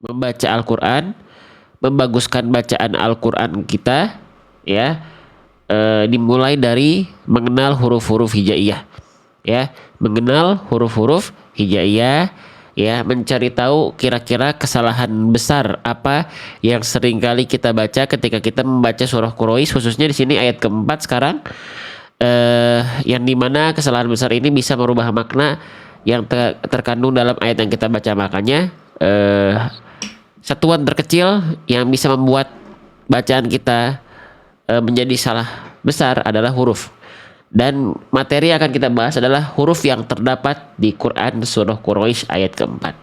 membaca Al-Quran, membaguskan bacaan Al-Quran kita, ya, dimulai dari mengenal huruf-huruf hijaiyah, ya, mengenal huruf-huruf hijaiyah, ya, mencari tahu kira-kira kesalahan besar apa yang seringkali kita baca ketika kita membaca surah Quraisy, khususnya di sini ayat keempat sekarang, yang dimana kesalahan besar ini bisa merubah makna yang terkandung dalam ayat yang kita baca. Makanya satuan terkecil yang bisa membuat bacaan kita menjadi salah besar adalah huruf. Dan materi yang akan kita bahas adalah huruf yang terdapat di Quran surah Quraisy ayat keempat.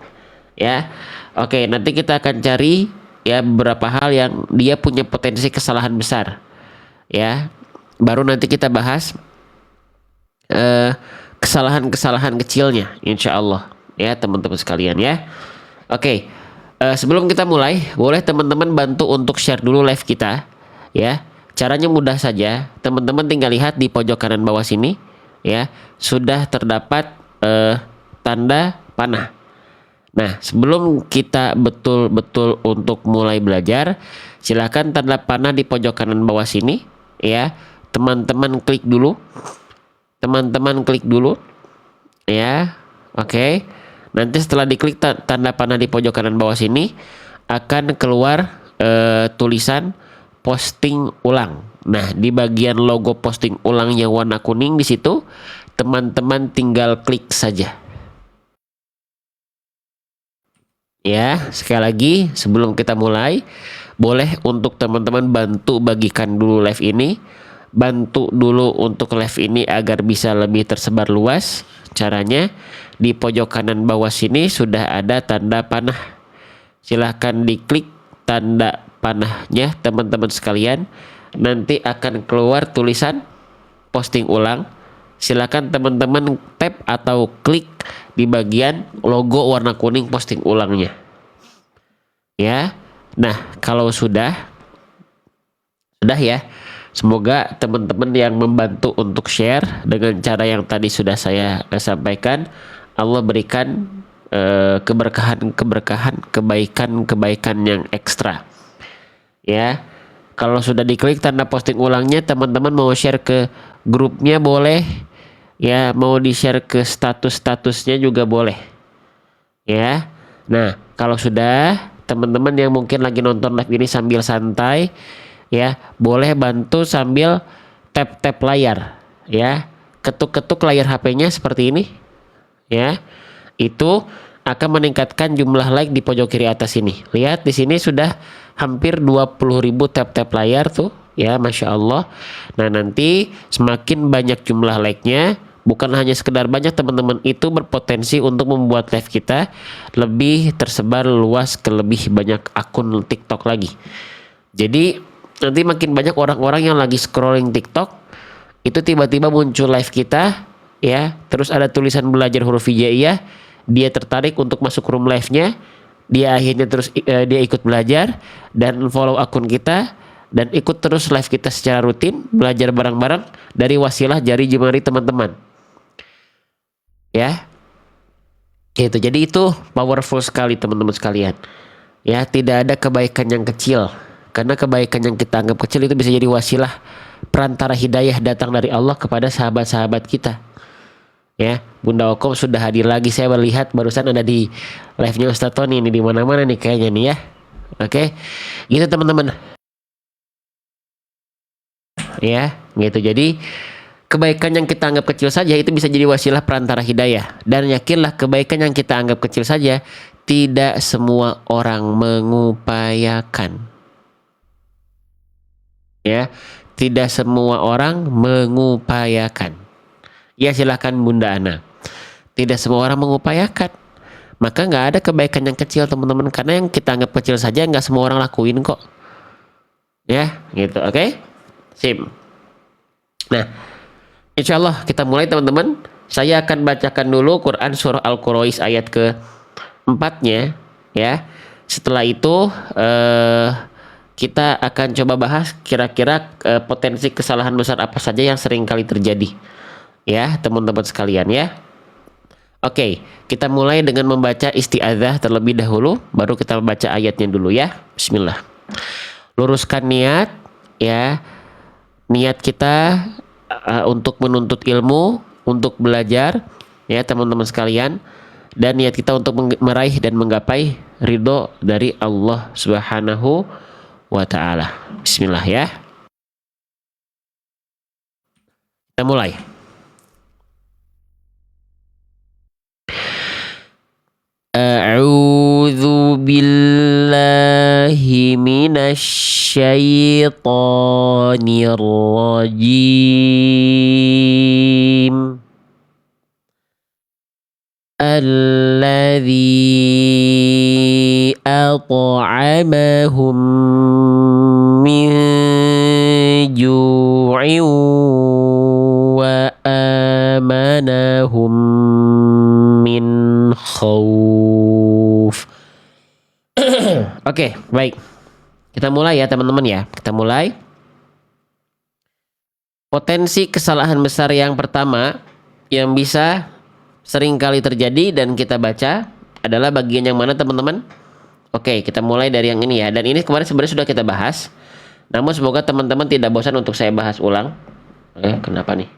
Ya, oke, nanti kita akan cari ya beberapa hal yang dia punya potensi kesalahan besar. Ya, baru nanti kita bahas kesalahan-kesalahan kecilnya, insya Allah. Ya, teman-teman sekalian ya. Oke, sebelum kita mulai, boleh teman-teman bantu untuk share dulu live kita, ya. Caranya mudah saja, teman-teman tinggal lihat di pojok kanan bawah sini, ya, sudah terdapat tanda panah. Nah, sebelum kita betul-betul untuk mulai belajar, silakan tanda panah di pojok kanan bawah sini, ya. Teman-teman klik dulu, ya. Oke. Nanti setelah diklik tanda panah di pojok kanan bawah sini, akan keluar tulisan posting ulang. Nah, di bagian logo posting ulangnya warna kuning di situ, teman-teman tinggal klik saja. Ya, sekali lagi sebelum kita mulai, boleh untuk teman-teman bantu bagikan dulu live ini. Bantu dulu untuk live ini agar bisa lebih tersebar luas. Caranya di pojok kanan bawah sini sudah ada tanda panah. Silahkan diklik tanda panahnya teman-teman sekalian. Nanti akan keluar tulisan posting ulang. Silakan teman-teman tap atau klik di bagian logo warna kuning posting ulangnya. Ya. Nah, kalau sudah ya. Semoga teman-teman yang membantu untuk share dengan cara yang tadi sudah saya sampaikan, Allah berikan keberkahan, kebaikan yang ekstra. Ya, kalau sudah diklik tanda posting ulangnya, teman-teman mau share ke grupnya boleh, ya, mau di share ke statusnya juga boleh, ya. Nah, kalau sudah, teman-teman yang mungkin lagi nonton live ini sambil santai, ya, boleh bantu sambil tap layar, ya, ketuk layar HP-nya seperti ini, ya. Itu akan meningkatkan jumlah like di pojok kiri atas ini. Lihat di sini sudah hampir 20.000 tap layar tuh, ya, Masya Allah. Nah, nanti semakin banyak jumlah like-nya, bukan hanya sekedar banyak, teman-teman, itu berpotensi untuk membuat live kita lebih tersebar luas ke lebih banyak akun TikTok lagi. Jadi nanti makin banyak orang-orang yang lagi scrolling TikTok itu tiba-tiba muncul live kita, ya, terus ada tulisan belajar huruf hijaiyah, dia tertarik untuk masuk room live-nya, dia akhirnya terus dia ikut belajar dan follow akun kita dan ikut terus live kita secara rutin, belajar bareng-bareng dari wasilah jari jemari teman-teman, ya. Gitu. Jadi itu powerful sekali teman-teman sekalian. Ya, tidak ada kebaikan yang kecil. Karena kebaikan yang kita anggap kecil itu bisa jadi wasilah perantara hidayah datang dari Allah kepada sahabat-sahabat kita. Ya, Bunda Okom sudah hadir lagi. Saya melihat barusan ada di live-nya Ustaz Tony ini di mana-mana nih kayaknya nih ya. Oke. Gitu teman-teman. Ya, gitu. Jadi kebaikan yang kita anggap kecil saja itu bisa jadi wasilah perantara hidayah. Dan yakinlah kebaikan yang kita anggap kecil saja tidak semua orang mengupayakan. Ya, tidak semua orang mengupayakan. Ya, silakan Bunda Ana. Tidak semua orang mengupayakan. Maka nggak ada kebaikan yang kecil teman-teman. Karena yang kita anggap kecil saja nggak semua orang lakuin kok. Ya, gitu. Oke? Sip. Nah, insya Allah kita mulai teman-teman. Saya akan bacakan dulu Quran surah Al-Quraisy ayat ke-4-nya, ya. Setelah itu kita akan coba bahas kira-kira potensi kesalahan besar apa saja yang sering kali terjadi, ya teman-teman sekalian ya. Oke, kita mulai dengan membaca isti'adzah terlebih dahulu, baru kita baca ayatnya dulu ya. Bismillah. Luruskan niat ya. Niat kita untuk menuntut ilmu, untuk belajar ya teman-teman sekalian, dan niat kita untuk meraih dan menggapai ridho dari Allah Subhanahu wa taala. Bismillah ya. Kita mulai. A'udzu billahi minasyaitonir rajim. Alladzi at'amahum min ju'in wa amanahum min khauf. Oke, baik. Kita mulai ya teman-teman ya. Kita mulai. Potensi kesalahan besar yang pertama yang bisa sering kali terjadi dan kita baca adalah bagian yang mana teman-teman? Oke, kita mulai dari yang ini ya. Dan ini kemarin sebenarnya sudah kita bahas. Namun semoga teman-teman tidak bosan untuk saya bahas ulang. Kenapa nih?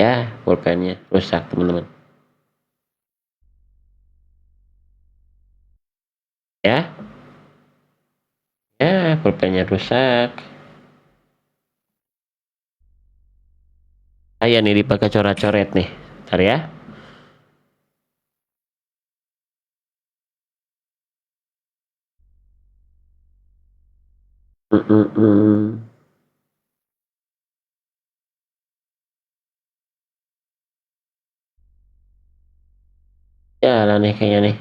Ya, pulpennya rusak teman-teman. Ya. Ya, pulpennya rusak. Saya nih dipakai coret-coret nih. Bentar ya. Jalan nih kayaknya nih.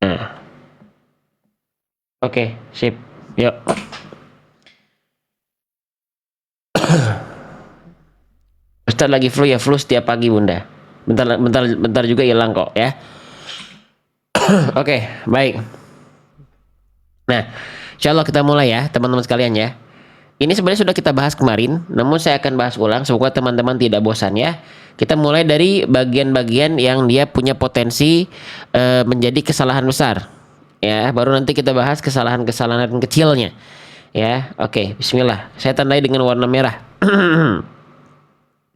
Nah. Oke, sip. Yuk. Ustaz lagi flu ya, flu setiap pagi Bunda. Bentar juga hilang kok ya. Oke, baik. Nah, insya Allah kita mulai ya teman-teman sekalian ya. Ini sebenarnya sudah kita bahas kemarin, namun saya akan bahas ulang. Semoga teman-teman tidak bosan ya. Kita mulai dari bagian-bagian yang dia punya potensi menjadi kesalahan besar. Ya, baru nanti kita bahas kesalahan-kesalahan kecilnya. Ya, oke. Bismillah. Saya tandai dengan warna merah.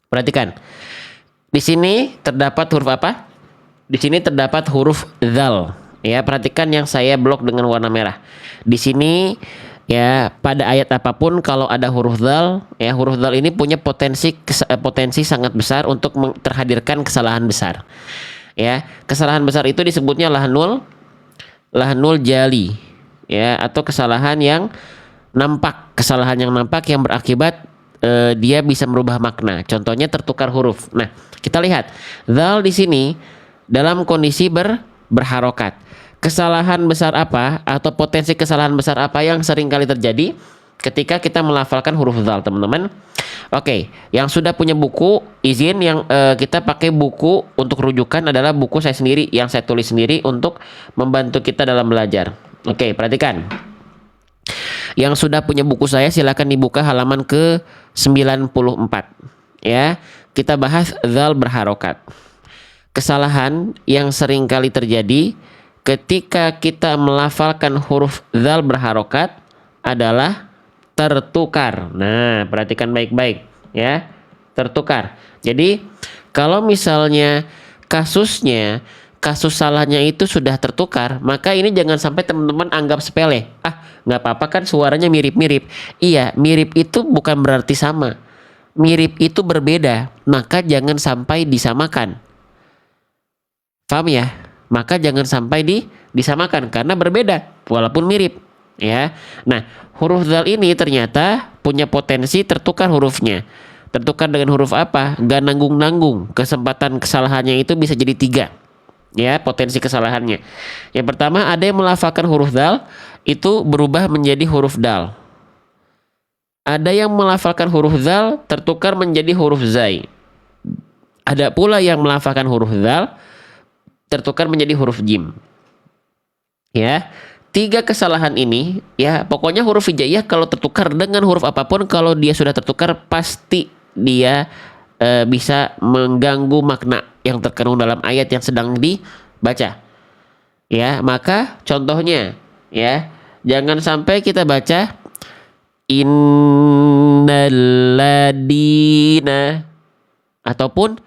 Perhatikan. Di sini terdapat huruf apa? Di sini terdapat huruf dzal. Ya, perhatikan yang saya blok dengan warna merah. Di sini ya, pada ayat apapun kalau ada huruf dzal, ya huruf dzal ini punya potensi sangat besar untuk terhadirkan kesalahan besar. Ya, kesalahan besar itu disebutnya lahnul jali. Ya, atau kesalahan yang nampak, yang berakibat dia bisa merubah makna. Contohnya tertukar huruf. Nah, kita lihat dzal di sini dalam kondisi berharokat. Kesalahan besar apa atau potensi kesalahan besar apa yang sering kali terjadi ketika kita melafalkan huruf dzal, teman-teman? Oke, yang sudah punya buku, izin yang kita pakai buku untuk rujukan adalah buku saya sendiri yang saya tulis sendiri untuk membantu kita dalam belajar. Oke, perhatikan. Yang sudah punya buku saya silakan dibuka halaman ke 94 ya. Kita bahas dzal berharokat. Kesalahan yang sering kali terjadi ketika kita melafalkan huruf dzal berharokat adalah tertukar. Nah, perhatikan baik-baik ya. Tertukar. Jadi kalau misalnya kasus salahnya itu sudah tertukar, maka ini jangan sampai teman-teman anggap sepele. Nggak apa-apa kan suaranya mirip-mirip. Iya, mirip itu bukan berarti sama. Mirip itu berbeda, maka jangan sampai disamakan. Paham ya? Maka jangan sampai disamakan karena berbeda walaupun mirip ya. Nah, huruf dzal ini ternyata punya potensi tertukar hurufnya. Tertukar dengan huruf apa? Gak nanggung-nanggung. Kesempatan kesalahannya itu bisa jadi 3. Ya, potensi kesalahannya. Yang pertama, ada yang melafalkan huruf dzal itu berubah menjadi huruf dal. Ada yang melafalkan huruf dzal tertukar menjadi huruf zai. Ada pula yang melafalkan huruf dzal tertukar menjadi huruf jim. Ya. tiga kesalahan ini ya, pokoknya huruf hijaiyah kalau tertukar dengan huruf apapun, kalau dia sudah tertukar pasti dia bisa mengganggu makna yang terkandung dalam ayat yang sedang dibaca. Ya, maka contohnya ya, jangan sampai kita baca innalladina ataupun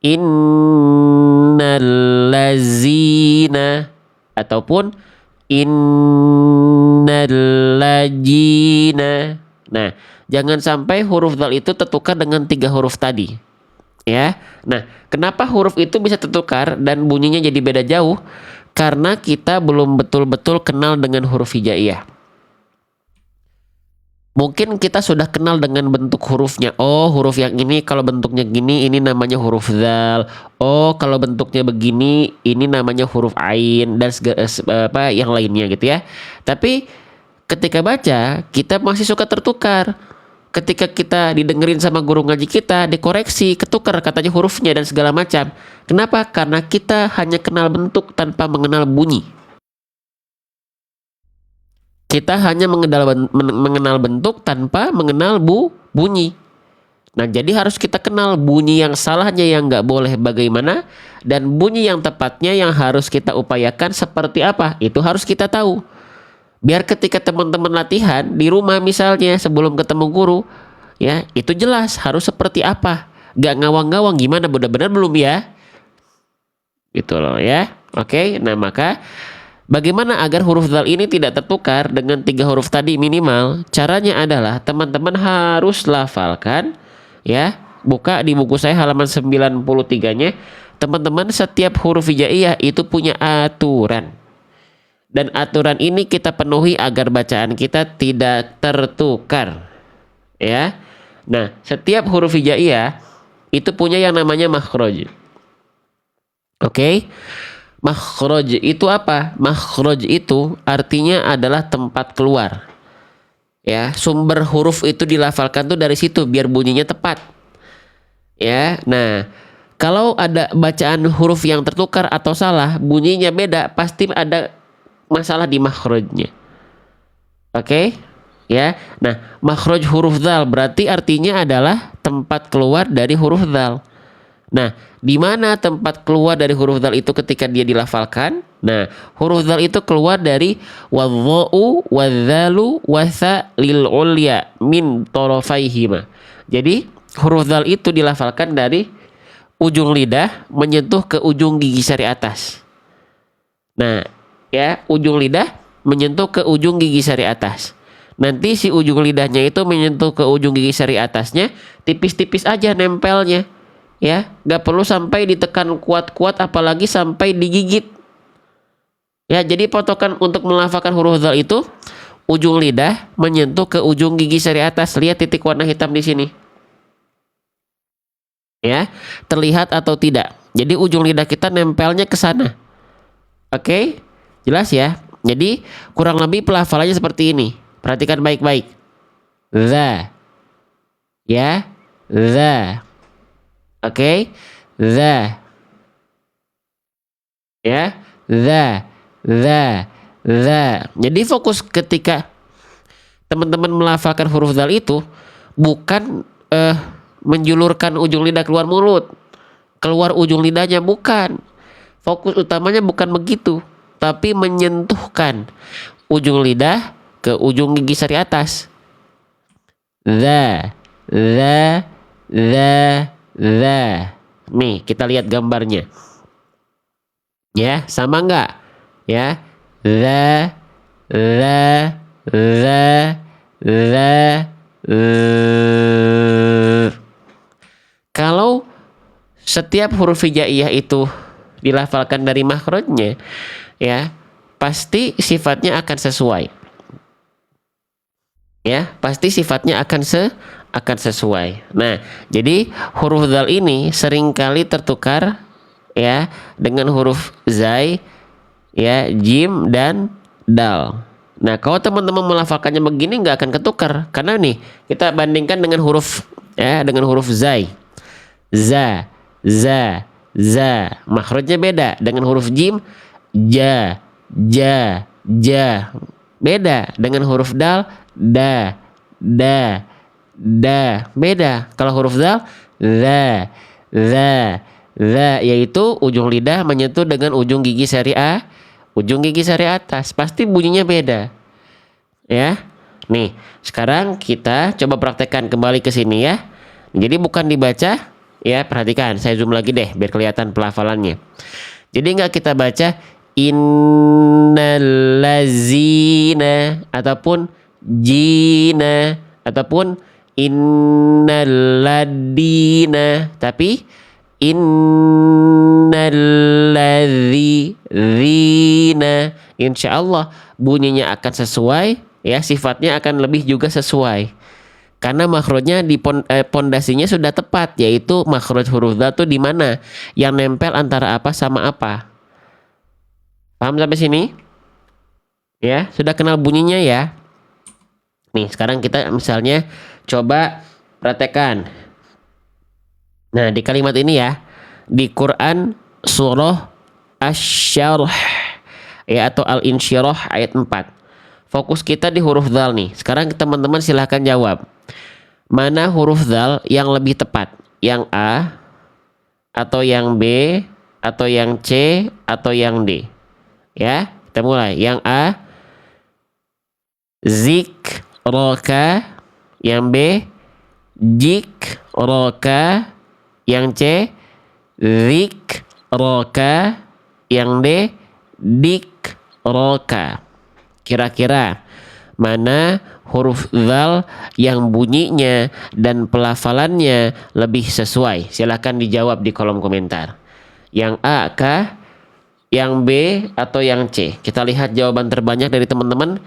innallazina ataupun innallajina. Nah, jangan sampai huruf dal itu tertukar dengan tiga huruf tadi. Ya. Nah, kenapa huruf itu bisa tertukar dan bunyinya jadi beda jauh? Karena kita belum betul-betul kenal dengan huruf hijaiyah. Mungkin kita sudah kenal dengan bentuk hurufnya. Oh, huruf yang ini kalau bentuknya gini, ini namanya huruf dzal. Oh, kalau bentuknya begini, ini namanya huruf ain dan apa yang lainnya gitu ya. Tapi ketika baca, kita masih suka tertukar. Ketika kita didengerin sama guru ngaji kita, dikoreksi, ketukar katanya hurufnya dan segala macam. Kenapa? Karena kita hanya kenal bentuk tanpa mengenal bunyi. Kita hanya mengenal bentuk tanpa mengenal bunyi. Nah, jadi harus kita kenal bunyi yang salahnya yang nggak boleh bagaimana, dan bunyi yang tepatnya yang harus kita upayakan seperti apa. Itu harus kita tahu. Biar ketika teman-teman latihan di rumah misalnya sebelum ketemu guru, ya itu jelas harus seperti apa. Gak ngawang-ngawang gimana, benar-benar belum ya? Gitu loh ya. Oke, nah maka bagaimana agar huruf dzal ini tidak tertukar dengan tiga huruf tadi minimal? Caranya adalah teman-teman harus lafalkan ya. Buka di buku saya halaman 93-nya. Teman-teman, setiap huruf hijaiyah itu punya aturan. Dan aturan ini kita penuhi agar bacaan kita tidak tertukar. Ya. Nah, setiap huruf hijaiyah itu punya yang namanya makhraj. Oke. Makhraj itu apa? Makhraj itu artinya adalah tempat keluar. Ya, sumber huruf itu dilafalkan tuh dari situ biar bunyinya tepat. Ya. Nah, kalau ada bacaan huruf yang tertukar atau salah, bunyinya beda, pasti ada masalah di makhrajnya. Oke? Ya. Nah, makhraj huruf dzal berarti artinya adalah tempat keluar dari huruf dzal. Nah, di mana tempat keluar dari huruf dzal itu ketika dia dilafalkan? Nah, huruf dzal itu keluar dari wadhdha'u wadzalu wasa lil ulya min tarafaihima. Jadi, huruf dzal itu dilafalkan dari ujung lidah menyentuh ke ujung gigi sari atas. Nah, ya, ujung lidah menyentuh ke ujung gigi sari atas. Nanti si ujung lidahnya itu menyentuh ke ujung gigi sari atasnya, tipis-tipis aja nempelnya. Ya, gak perlu sampai ditekan kuat-kuat apalagi sampai digigit. Ya, jadi patokan untuk melafalkan huruf dzal itu ujung lidah menyentuh ke ujung gigi sari atas. Lihat titik warna hitam di sini. Ya, terlihat atau tidak? Jadi ujung lidah kita nempelnya ke sana. Oke? Jelas ya? Jadi kurang lebih pelafalannya seperti ini. Perhatikan baik-baik. Za. Ya, za. Oke, za. Ya, za. Jadi fokus ketika teman-teman melafalkan huruf dzal itu bukan menjulurkan ujung lidah keluar mulut, keluar ujung lidahnya, bukan. Fokus utamanya bukan begitu, tapi menyentuhkan ujung lidah ke ujung gigi sari atas. Za. Nih, kita lihat gambarnya. Ya, sama enggak? Ya. Za. Kalau setiap huruf hijaiyah itu dilafalkan dari makhrajnya, ya, pasti sifatnya akan sesuai. Ya, pasti sifatnya akan sesuai. Nah, jadi huruf dzal ini seringkali tertukar ya dengan huruf zai, ya, jim dan dal. Nah, kalau teman-teman melafalkannya begini nggak akan ketukar, karena nih kita bandingkan dengan huruf zai. Za. Makhrajnya beda dengan huruf jim, ja. ja. Beda dengan huruf dal, da, da, da. Beda. Kalau huruf dal, za, za, yaitu ujung lidah menyentuh dengan ujung gigi seri ujung gigi seri atas. Pasti bunyinya beda. Ya. Nih, sekarang kita coba praktekkan kembali ke sini ya. Jadi bukan dibaca, ya perhatikan. Saya zoom lagi deh biar kelihatan pelafalannya. Jadi nggak kita baca innallazina ataupun jina ataupun innalladina, tapi innalladzina. Insyaallah bunyinya akan sesuai ya, sifatnya akan lebih juga sesuai karena makhrajnya di pondasinya sudah tepat, yaitu makhraj huruf dal tuh di mana yang nempel antara apa sama apa. Paham sampai sini? Ya, sudah kenal bunyinya ya. Nih, sekarang kita misalnya coba praktekkan. Nah, di kalimat ini ya, di Quran surah Asy-Syarh ya atau Al-Insyirah ayat 4. Fokus kita di huruf dzal nih. Sekarang teman-teman silahkan jawab. Mana huruf dzal yang lebih tepat? Yang A atau yang B atau yang C atau yang D? Ya, kita mulai. Yang A zikraka, yang B jikraka, yang C zikraka, yang D dikraka. Kira-kira mana huruf dzal yang bunyinya dan pelafalannya lebih sesuai? Silahkan dijawab di kolom komentar. Yang A kah? Yang B atau yang C? Kita lihat jawaban terbanyak dari teman-teman.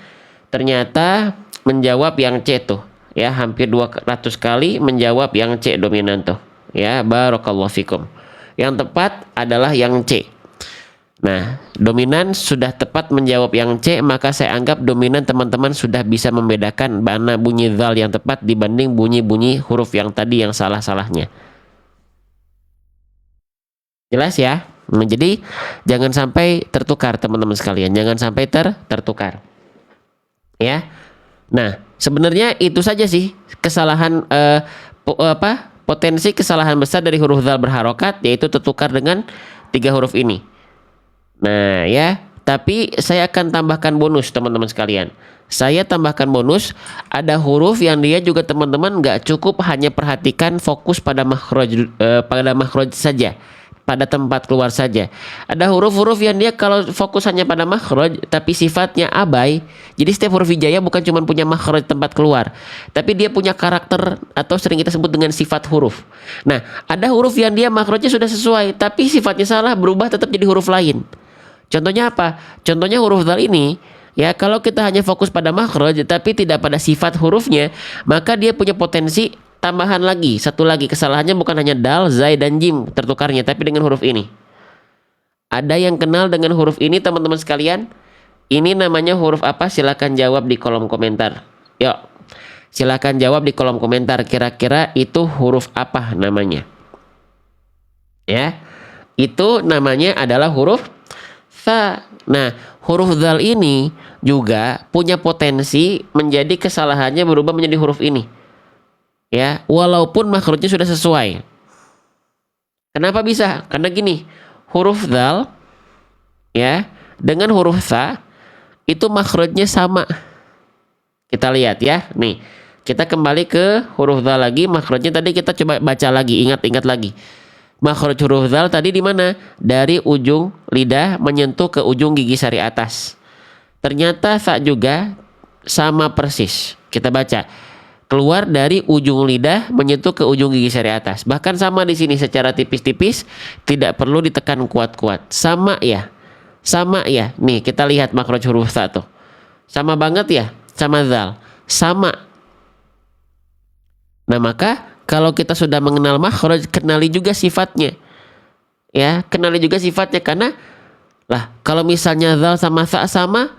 Ternyata menjawab yang C tuh. Ya, hampir 200 kali menjawab yang C dominan tuh. Ya, barakallahu fikum. Yang tepat adalah yang C. Nah, dominan sudah tepat menjawab yang C, maka saya anggap dominan teman-teman sudah bisa membedakan mana bunyi dzal yang tepat dibanding bunyi-bunyi huruf yang tadi yang salah-salahnya. Jelas ya? Nah, jadi jangan sampai tertukar teman-teman sekalian, jangan sampai tertukar. Ya. Nah, sebenarnya itu saja sih kesalahan potensi kesalahan besar dari huruf dzal berharokat, yaitu tertukar dengan 3 huruf ini. Nah ya, tapi saya akan tambahkan bonus teman-teman sekalian. Saya tambahkan bonus, ada huruf yang dia juga teman-teman nggak cukup hanya perhatikan fokus pada makhraj saja, pada tempat keluar saja. Ada huruf-huruf yang dia kalau fokus hanya pada makhraj tapi sifatnya abai. Jadi setiap huruf hijaiyah bukan cuma punya makhraj tempat keluar, tapi dia punya karakter atau sering kita sebut dengan sifat huruf. Nah, ada huruf yang dia makhrajnya sudah sesuai tapi sifatnya salah, berubah tetap jadi huruf lain. Contohnya apa? Contohnya huruf dzal ini, ya kalau kita hanya fokus pada makhraj tapi tidak pada sifat hurufnya, maka dia punya potensi tambahan lagi, satu lagi kesalahannya bukan hanya dal, zai dan jim tertukarnya, tapi dengan huruf ini. Ada yang kenal dengan huruf ini teman-teman sekalian? Ini namanya huruf apa? Silakan jawab di kolom komentar. Yuk, silakan jawab di kolom komentar. Kira-kira itu huruf apa namanya? Ya, itu namanya adalah huruf tha. Nah, huruf dzal ini juga punya potensi menjadi kesalahannya berubah menjadi huruf ini. Ya, walaupun makhrajnya sudah sesuai. Kenapa bisa? Karena gini, huruf dzal ya dengan huruf tha itu makhrajnya sama. Kita lihat ya. Nih, kita kembali ke huruf dzal lagi, makhrajnya tadi kita coba baca lagi, ingat-ingat lagi. Makhraj huruf dzal tadi di mana? Dari ujung lidah menyentuh ke ujung gigi sari atas. Ternyata tha juga sama persis. Kita baca. Keluar dari ujung lidah menyentuh ke ujung gigi sari atas. Bahkan sama di sini secara tipis-tipis, tidak perlu ditekan kuat-kuat. Sama ya. Sama ya. Nih, kita lihat makhraj huruf tha tuh. Sama banget ya sama dzal. Sama. Nah, maka kalau kita sudah mengenal makhraj, kenali juga sifatnya. Ya, kenali juga sifatnya karena lah kalau misalnya dzal sama tha sama,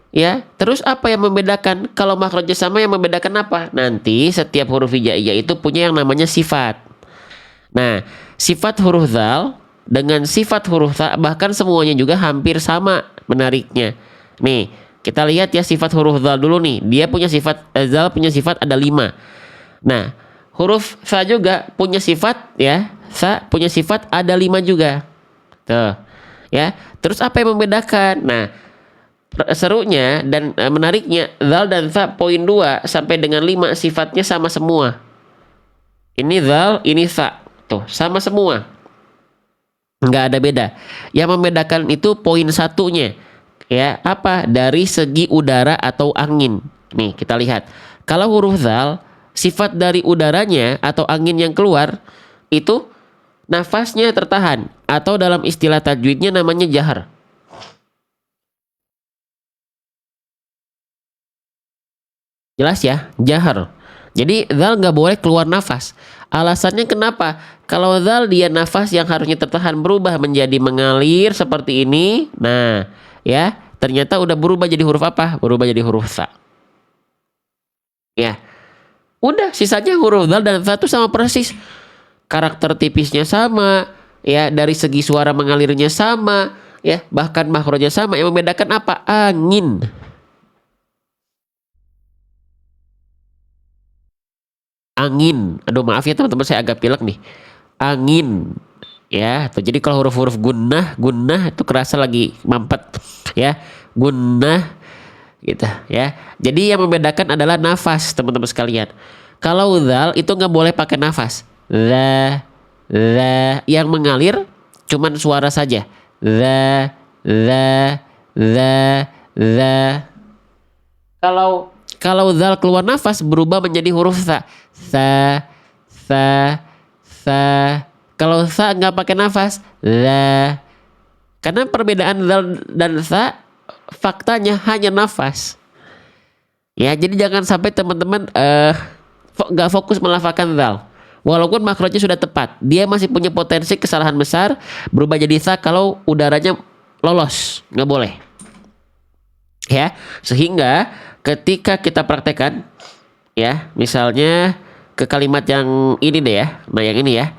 ya, terus apa yang membedakan? Kalau makhrajnya sama yang membedakan apa? Nanti setiap huruf hijaiyah itu punya yang namanya sifat. Nah, sifat huruf dzal dengan sifat huruf tha bahkan semuanya juga hampir sama menariknya. Nih, Kita lihat ya sifat huruf zal dulu nih. Dia punya sifat, zal punya sifat ada 5. Nah, huruf sa juga punya sifat ya. Sa punya sifat ada 5 juga. Tuh. Ya. Terus apa yang membedakan? Nah, serunya dan menariknya, zal dan sa poin 2 sampai dengan 5 sifatnya sama semua. Ini zal, ini sa. Tuh, sama semua. Nggak ada beda. Yang membedakan itu poin satunya. Ya, apa? Dari segi udara atau angin. Nih, kita lihat. Kalau huruf zal, sifat dari udaranya atau angin yang keluar itu nafasnya tertahan atau dalam istilah tajwidnya namanya jahar. Jelas ya, jahar. Jadi zal nggak boleh keluar nafas. Alasannya kenapa? Kalau zal dia nafas yang harusnya tertahan berubah menjadi mengalir seperti ini. Nah, ya ternyata udah berubah jadi huruf apa? Berubah jadi huruf sa. Ya, udah sisanya huruf zal dan sa itu sama persis. Karakter tipisnya sama, ya dari segi suara mengalirnya sama, ya bahkan makhrajnya sama. Yang membedakan apa? Angin. Angin. Aduh maaf ya teman-teman, saya agak pilek nih. Angin. Ya, tuh. Jadi kalau huruf-huruf gunnah, gunnah itu kerasa lagi mampet, ya. Gunnah gitu, ya. Jadi yang membedakan adalah nafas, teman-teman sekalian. Kalau zal itu nggak boleh pakai nafas. La yang mengalir cuman suara saja. La la. Kalau zal keluar nafas berubah menjadi huruf sa. Sa. Kalau sa nggak pakai nafas, la. Karena perbedaan zal dan sa faktanya hanya nafas. Ya, jadi jangan sampai teman-teman nggak fokus melafalkan zal. Walaupun makrotnya sudah tepat, dia masih punya potensi kesalahan besar berubah jadi sa kalau udaranya lolos, nggak boleh. Ya, sehingga ketika kita praktekkan, ya, misalnya ke kalimat yang ini deh ya, nah yang ini ya,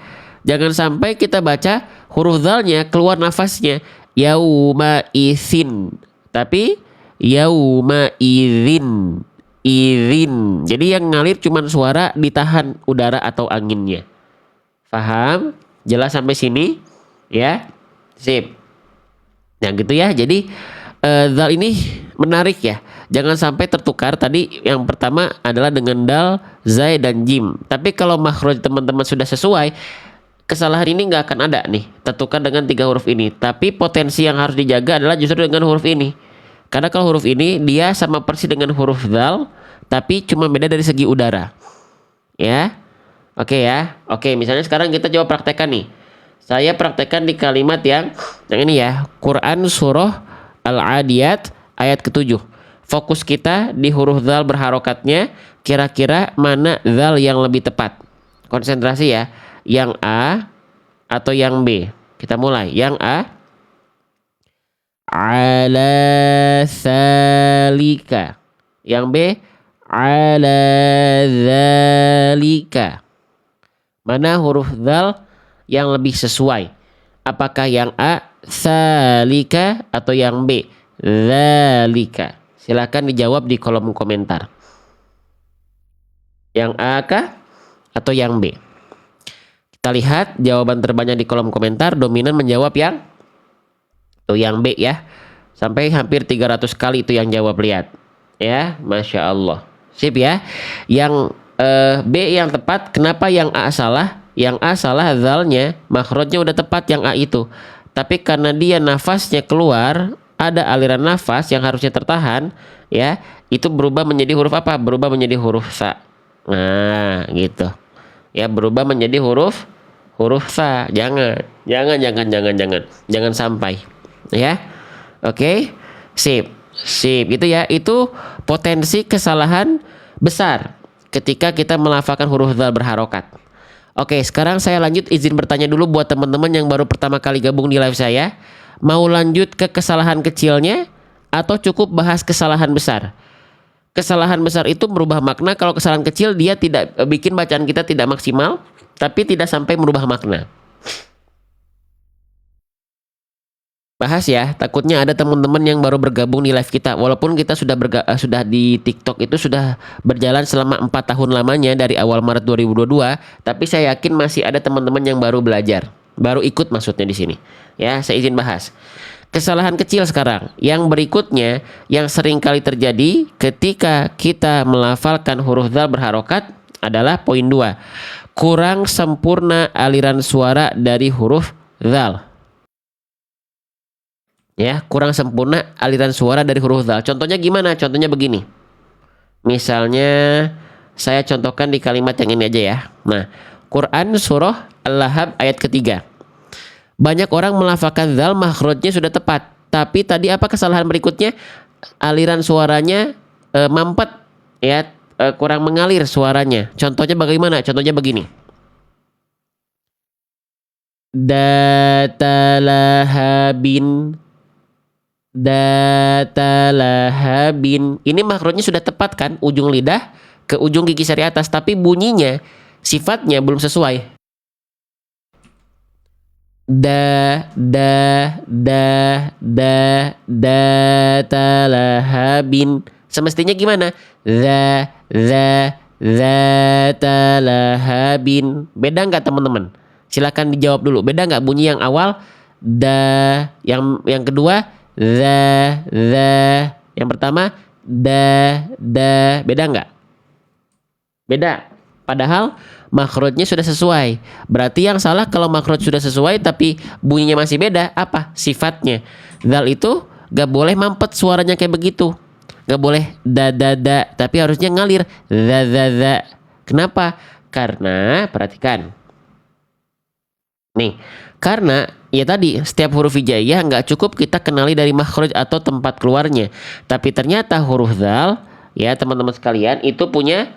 jangan sampai kita baca huruf zalnya keluar nafasnya, yauma isin, tapi yauma izin. Izin. Jadi yang ngalir cuman suara ditahan udara atau anginnya. Paham? Jelas sampai sini? Ya. Sip. Nah gitu ya. Jadi zal ini menarik ya. Jangan sampai tertukar. Tadi yang pertama adalah dengan dal, zai dan jim. Tapi kalau makhraj teman-teman sudah sesuai, kesalahan ini nggak akan ada nih. Tertukar dengan 3 huruf ini. Tapi potensi yang harus dijaga adalah justru dengan huruf ini. Karena kalau huruf ini dia sama persis dengan huruf zal, tapi cuma beda dari segi udara. Ya. Oke ya. Oke, misalnya sekarang kita coba praktekkan nih. Saya praktekkan di kalimat yang ini ya. Quran surah Al-Adiyat ayat ke-7. Fokus kita di huruf zal berharokatnya. Kira-kira mana zal yang lebih tepat? Konsentrasi ya. Yang A atau yang B? Kita mulai. Yang A. Ala salika. Yang B. Ala zalika. Mana huruf zal yang lebih sesuai? Apakah yang A salika atau yang B zalika? Silakan dijawab di kolom komentar. Yang A kah atau yang B? Kita lihat jawaban terbanyak di kolom komentar. Dominan menjawab yang B ya. Sampai hampir 300 kali itu yang jawab, lihat. Ya, Masya Allah. Sip ya. Yang B yang tepat. Kenapa yang A salah? Yang A salah zalnya, makhrajnya udah tepat yang A itu. Tapi karena dia nafasnya keluar, ada aliran nafas yang harusnya tertahan, ya, itu berubah menjadi huruf apa? Berubah menjadi huruf sa. Nah, gitu. Ya, berubah menjadi huruf sa. Jangan sampai. Ya. Oke. Sip. Gitu ya. Itu potensi kesalahan besar ketika kita melafalkan huruf zal berharokat. Oke, sekarang saya lanjut, izin bertanya dulu buat teman-teman yang baru pertama kali gabung di live saya. Mau lanjut ke kesalahan kecilnya atau cukup bahas kesalahan besar? Kesalahan besar itu merubah makna. Kalau kesalahan kecil dia tidak bikin bacaan kita tidak maksimal, tapi tidak sampai merubah makna. Bahas ya, takutnya ada teman-teman yang baru bergabung di live kita. Walaupun kita sudah di TikTok itu sudah berjalan selama 4 tahun lamanya dari awal Maret 2022, tapi saya yakin masih ada teman-teman yang baru belajar, baru ikut maksudnya di sini. Ya, saya izin bahas. Kesalahan kecil sekarang. Yang berikutnya yang sering kali terjadi ketika kita melafalkan huruf dzal berharokat adalah poin 2. Kurang sempurna aliran suara dari huruf dzal. Ya, kurang sempurna aliran suara dari huruf dzal. Contohnya gimana? Contohnya begini. Misalnya saya contohkan di kalimat yang ini aja ya. Nah, Quran surah Al-Lahab ayat ketiga. Banyak orang melafalkan dzal makhrajnya sudah tepat, tapi tadi apa kesalahan berikutnya? Aliran suaranya mampet ya, kurang mengalir suaranya. Contohnya bagaimana? Contohnya begini. Datalahabin, datalahabin. Ini makhrajnya sudah tepat kan? Ujung lidah ke ujung gigi seri atas, tapi bunyinya sifatnya belum sesuai. Da datalahabin. Semestinya gimana? Zatalahabin. Beda nggak teman-teman? Silakan dijawab dulu. Beda nggak bunyi yang awal da, yang kedua yang pertama beda nggak? Beda. Padahal makhrajnya sudah sesuai. Berarti yang salah kalau makhraj sudah sesuai tapi bunyinya masih beda, apa? Sifatnya. Dzal itu gak boleh mampet suaranya kayak begitu. Gak boleh tapi harusnya ngalir za. Kenapa? Karena perhatikan. Nih, karena ya tadi setiap huruf hijaiyah nggak cukup kita kenali dari makhraj atau tempat keluarnya. Tapi ternyata huruf dzal ya teman-teman sekalian itu punya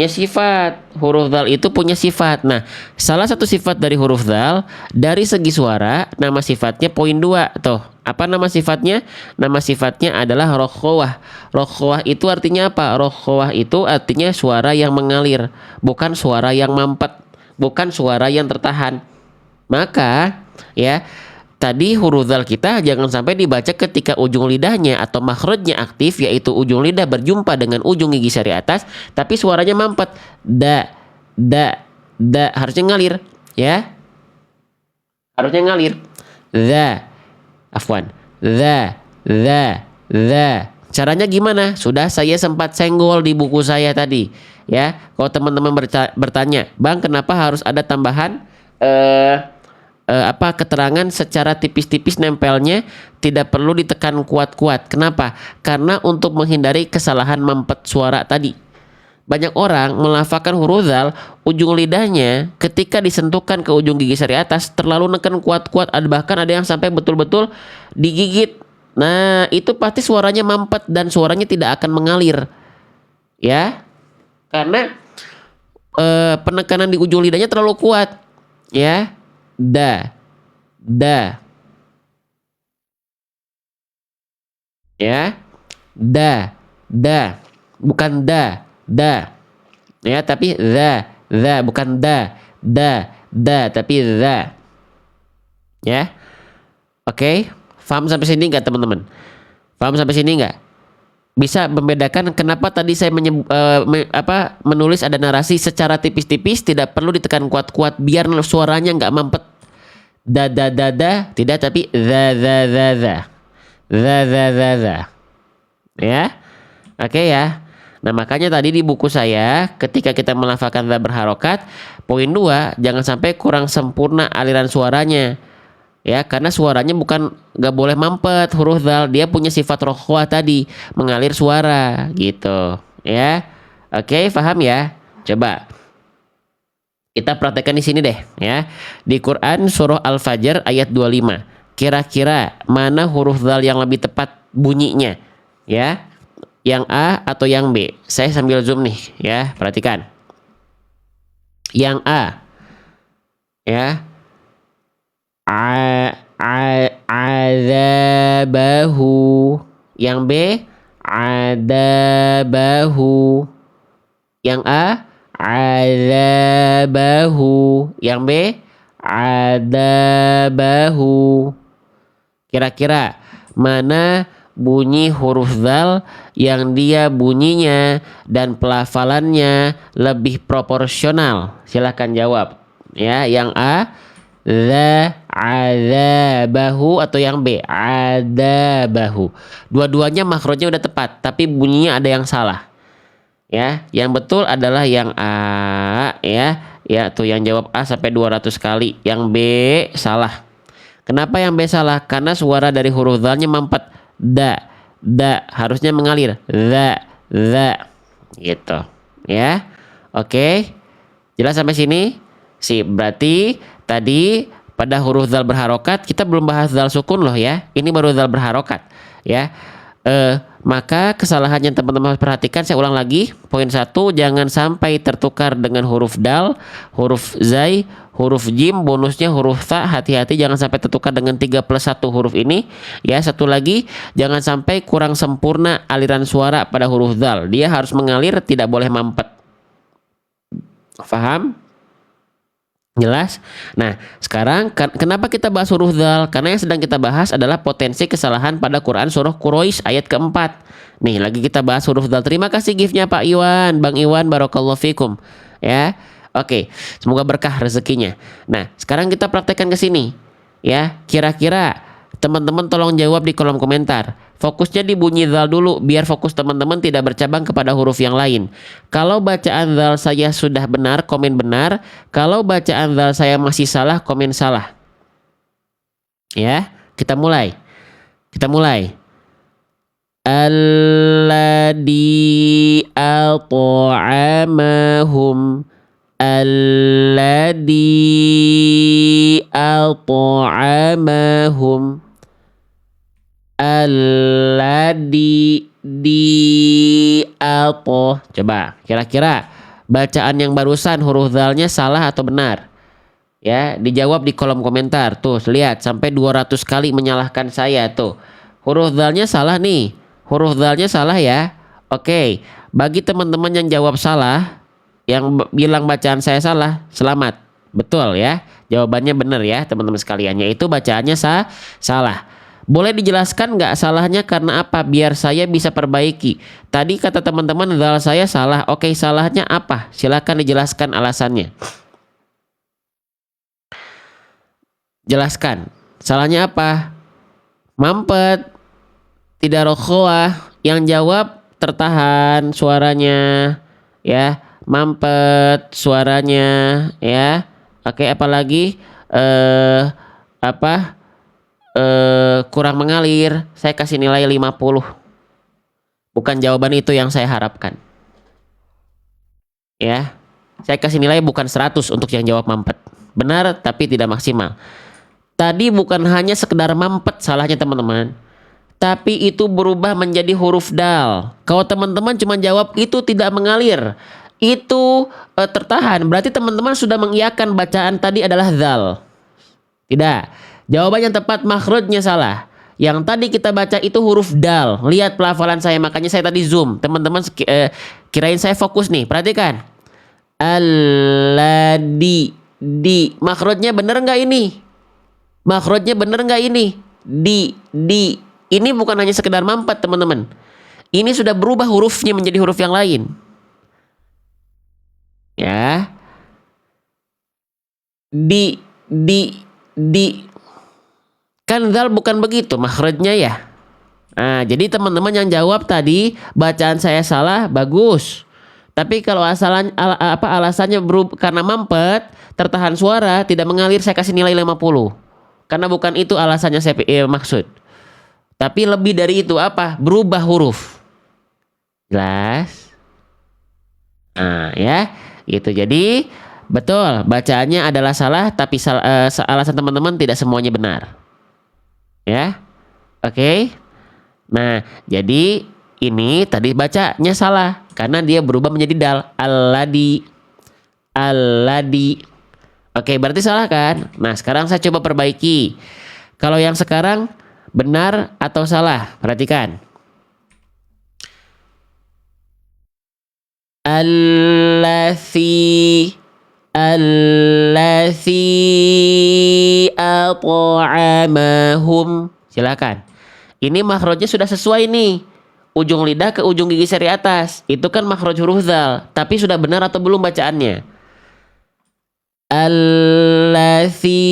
sifat. Huruf dzal itu punya sifat. Nah, salah satu sifat dari huruf dzal dari segi suara, nama sifatnya poin 2 tuh. Apa nama sifatnya? Nama sifatnya adalah rokhawah. Rokhawah itu artinya apa? Rokhawah itu artinya suara yang mengalir, bukan suara yang mampet, bukan suara yang tertahan. Maka ya tadi huruf dzal kita jangan sampai dibaca ketika ujung lidahnya atau makhrajnya aktif, yaitu ujung lidah berjumpa dengan ujung gigi seri atas, tapi suaranya mampet. Da, harusnya ngalir, ya. Harusnya ngalir. Afwan. Caranya gimana? Sudah saya sempat senggol di buku saya tadi, ya. Kalau teman-teman bertanya, "Bang, kenapa harus ada tambahan keterangan secara tipis-tipis nempelnya, tidak perlu ditekan kuat-kuat." Kenapa? Karena untuk menghindari kesalahan mampet suara tadi. Banyak orang melafalkan huruf dzal, ujung lidahnya ketika disentuhkan ke ujung gigi seri atas terlalu neken kuat-kuat, bahkan ada yang sampai betul-betul digigit. Nah, itu pasti suaranya mampet dan suaranya tidak akan mengalir. Ya. Karena penekanan di ujung lidahnya terlalu kuat. Ya. Da ya, bukan da ya, tapi bukan tapi za, ya. Oke, paham sampai sini nggak teman-teman? Paham sampai sini nggak? Bisa membedakan kenapa tadi saya menulis ada narasi secara tipis-tipis, tidak perlu ditekan kuat-kuat biar suaranya nggak mampet. Da tidak, tapi za. Ya. Oke ya. Nah, makanya tadi di buku saya ketika kita melafalkan za berharokat, poin 2 jangan sampai kurang sempurna aliran suaranya. Ya, karena suaranya bukan gak boleh mampet huruf dzal, dia punya sifat rokhwah tadi, mengalir suara gitu, ya. Oke, paham ya? Coba kita praktekkan di sini deh, ya. Di Quran surah Al-Fajr ayat 25. Kira-kira mana huruf dzal yang lebih tepat bunyinya? Ya. Yang A atau yang B? Saya sambil zoom nih, ya. Perhatikan. Yang A. Ya. Azabahu. Yang B adabahu. Yang A azabahu. Yang B adabahu. Kira-kira mana bunyi huruf dzal yang dia bunyinya dan pelafalannya lebih proporsional? Silahkan jawab. Ya, yang A za azabahu atau yang B adabahu. Dua-duanya makhrajnya udah tepat, tapi bunyinya ada yang salah. Ya, yang betul adalah yang A ya. Ya, tuh yang jawab A sampai 200 kali. Yang B salah. Kenapa yang B salah? Karena suara dari huruf dzalnya mampet. Da, harusnya mengalir. Za, gitu. Ya, oke. Jelas sampai sini? Sip, berarti tadi pada huruf dzal berharokat kita belum bahas dzal sukun loh ya. Ini baru dzal berharokat ya. Maka kesalahan yang teman-teman harus perhatikan, saya ulang lagi. Poin 1, jangan sampai tertukar dengan huruf dal, huruf zai, huruf jim, bonusnya huruf ta. Hati-hati jangan sampai tertukar dengan 3+1 huruf ini. Ya, satu lagi, jangan sampai kurang sempurna aliran suara pada huruf dal. Dia harus mengalir, tidak boleh mampet. Faham? Jelas? Nah, sekarang kenapa kita bahas huruf dzal? Karena yang sedang kita bahas adalah potensi kesalahan pada Quran surah Quraisy ayat keempat. Nih, lagi kita bahas huruf dzal. Terima kasih giftnya Pak Iwan, Bang Iwan, barakallahu fikum. Ya, oke. Semoga berkah rezekinya. Nah, sekarang kita praktekkan ke sini. Ya, kira-kira teman-teman tolong jawab di kolom komentar. Fokusnya di bunyi dzal dulu, biar fokus teman-teman tidak bercabang kepada huruf yang lain. Kalau bacaan dzal saya sudah benar, komen benar. Kalau bacaan dzal saya masih salah, komen salah. Ya, kita mulai. Alladzi at'amahum. Alladzi at'amahum. Alladzi apa? Coba kira-kira bacaan yang barusan huruf dzalnya salah atau benar? Ya, dijawab di kolom komentar. Tuh, lihat sampai 200 kali menyalahkan saya tuh. Huruf dzalnya salah nih. Huruf dzalnya salah ya. Oke, bagi teman-teman yang jawab salah, yang bilang bacaan saya salah, selamat. Betul ya. Jawabannya benar ya, teman-teman sekalian. Yaitu bacaannya salah. Boleh dijelaskan nggak salahnya karena apa? Biar saya bisa perbaiki. Tadi kata teman-teman dzal saya salah. Oke, salahnya apa? Silakan dijelaskan alasannya. Jelaskan. Salahnya apa? Mampet. Tidak rokhoah. Yang jawab tertahan suaranya. Ya, mampet suaranya. Ya. Oke, apalagi kurang mengalir, saya kasih nilai 50. Bukan jawaban itu yang saya harapkan. Ya. Saya kasih nilai bukan 100 untuk yang jawab mampet. Benar tapi tidak maksimal. Tadi bukan hanya sekedar mampet salahnya teman-teman, tapi itu berubah menjadi huruf dal. Kalau teman-teman cuma jawab itu tidak mengalir, itu tertahan, berarti teman-teman sudah mengiyakan bacaan tadi adalah dzal. Tidak. Jawaban yang tepat makhrajnya salah. Yang tadi kita baca itu huruf dal. Lihat pelafalan saya, makanya saya tadi zoom. Teman-teman kirain saya fokus nih. Perhatikan. Alladzi. Makhrajnya bener nggak ini? Makhrajnya bener nggak ini? Di. Ini bukan hanya sekedar mampet teman-teman. Ini sudah berubah hurufnya menjadi huruf yang lain. Ya. Di. Kan dzal bukan begitu makhrajnya ya. Nah, jadi teman-teman yang jawab tadi bacaan saya salah, bagus. Tapi kalau alasannya karena mampet, tertahan suara, tidak mengalir, saya kasih nilai 50. Karena bukan itu alasannya saya maksud. Tapi lebih dari itu apa? Berubah huruf. Jelas? Nah, ya. Gitu. Jadi, betul, bacaannya adalah salah, tapi alasan teman-teman tidak semuanya benar. Ya, oke. Nah, jadi ini tadi bacanya salah karena dia berubah menjadi dal. Alladzi. Oke, berarti salah kan? Nah, sekarang saya coba perbaiki. Kalau yang sekarang benar atau salah? Perhatikan. Alladzi at'amahum. Silakan. Ini makhrajnya sudah sesuai nih. Ujung lidah ke ujung gigi seri atas. Itu kan makhraj huruf dzal. Tapi sudah benar atau belum bacaannya? Allati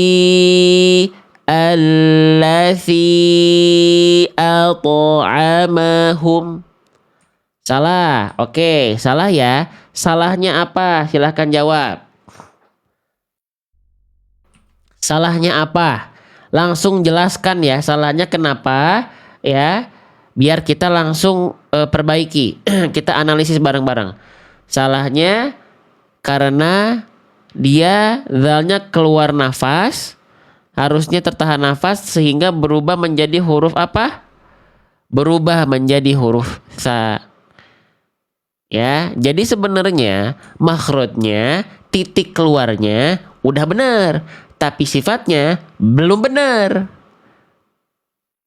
at'amahum. Salah. Oke, salah ya. Salahnya apa? Silahkan jawab. Salahnya apa? Langsung jelaskan ya. Salahnya kenapa? Ya, biar kita langsung perbaiki. Kita analisis bareng-bareng. Salahnya karena dia zalnya keluar nafas, harusnya tertahan nafas sehingga berubah menjadi huruf apa? Berubah menjadi huruf sa. Ya, jadi sebenarnya makhrajnya, titik keluarnya udah benar, tapi sifatnya belum benar.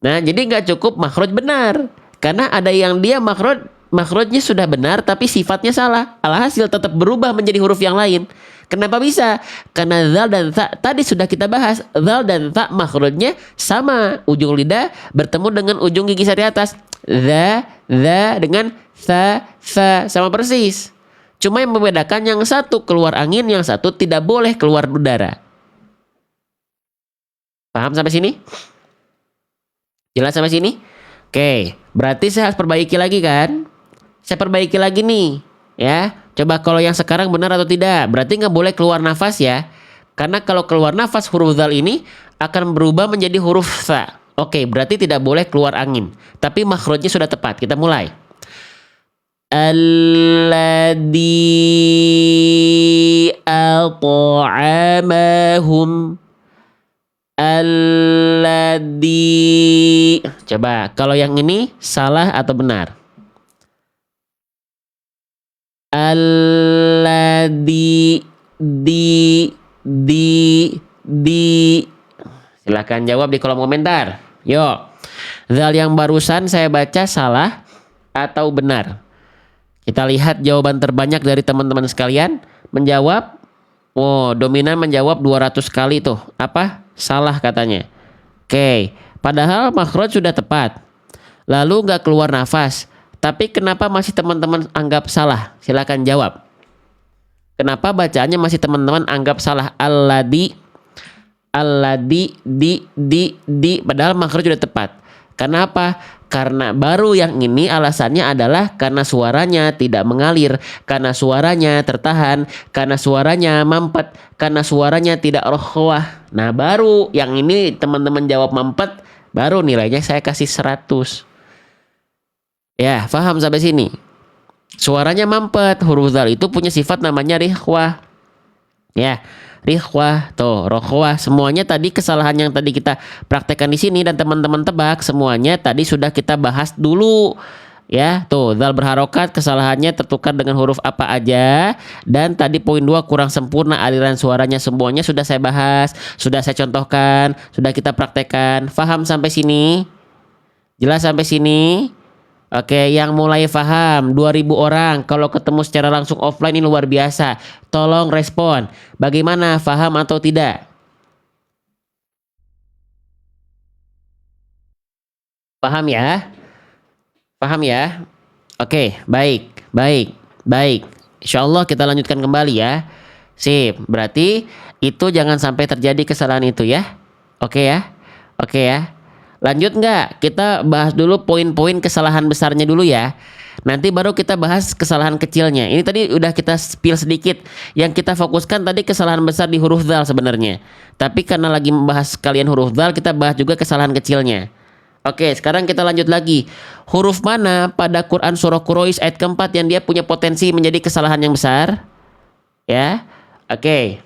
Nah, jadi nggak cukup makhraj benar, karena ada yang dia makhrajnya sudah benar tapi sifatnya salah. Alhasil tetap berubah menjadi huruf yang lain. Kenapa bisa? Karena zal dan ta tadi sudah kita bahas, zal dan ta makhrajnya sama, ujung lidah bertemu dengan ujung gigi sari atas. Za dengan sa sama persis. Cuma yang membedakan yang satu keluar angin, yang satu tidak boleh keluar udara. Paham sampai sini? Jelas sampai sini? Oke, berarti saya harus perbaiki lagi kan? Saya perbaiki lagi nih, ya. Coba kalau yang sekarang benar atau tidak. Berarti nggak boleh keluar nafas ya. Karena kalau keluar nafas huruf zal ini akan berubah menjadi huruf sa. Oke, berarti tidak boleh keluar angin. Tapi makhrajnya sudah tepat. Kita mulai. Alladzi at'amahum. Alladzi. Coba kalau yang ini salah atau benar? Alladzi di silahkan jawab di kolom komentar. Yuk, zal yang barusan saya baca salah atau benar? Kita lihat jawaban terbanyak dari teman-teman sekalian menjawab. Oh, dominan menjawab 200 kali tuh. Apa? Salah katanya. Oke, padahal makhraj sudah tepat. Lalu nggak keluar nafas. Tapi kenapa masih teman-teman anggap salah? Silakan jawab. Kenapa bacaannya masih teman-teman anggap salah? Alladzi di padahal makhraj sudah tepat. Kenapa? Karena baru yang ini alasannya adalah karena suaranya tidak mengalir, karena suaranya tertahan, karena suaranya mampet, karena suaranya tidak rohwah. Nah, baru yang ini teman-teman jawab mampet, baru nilainya saya kasih 100. Ya, paham sampai sini? Suaranya mampet, huruf zal itu punya sifat namanya rikhwah. Ya, rikhwah, tuh, rokhwah, semuanya tadi kesalahan yang tadi kita praktekkan di sini dan teman-teman tebak semuanya tadi sudah kita bahas dulu. Ya, tuh, zal berharokat kesalahannya tertukar dengan huruf apa aja, dan tadi poin 2 kurang sempurna aliran suaranya, semuanya sudah saya bahas, sudah saya contohkan, sudah kita praktekkan. Paham sampai sini? Jelas sampai sini? Oke, yang mulai paham 2000 orang. Kalau ketemu secara langsung offline ini luar biasa. Tolong respon. Bagaimana, paham atau tidak? Paham ya? Paham ya? Oke, baik. Insya Allah kita lanjutkan kembali ya. Sip, berarti itu jangan sampai terjadi kesalahan itu ya. Oke ya? Oke ya. Lanjut nggak? Kita bahas dulu poin-poin kesalahan besarnya dulu ya. Nanti baru kita bahas kesalahan kecilnya. Ini tadi udah kita spill sedikit. Yang kita fokuskan tadi kesalahan besar di huruf dzal sebenarnya. Tapi karena lagi membahas kalian huruf dzal, kita bahas juga kesalahan kecilnya. Oke, sekarang kita lanjut lagi. Huruf mana pada Quran surah Quraisy ayat keempat yang dia punya potensi menjadi kesalahan yang besar? Ya, oke.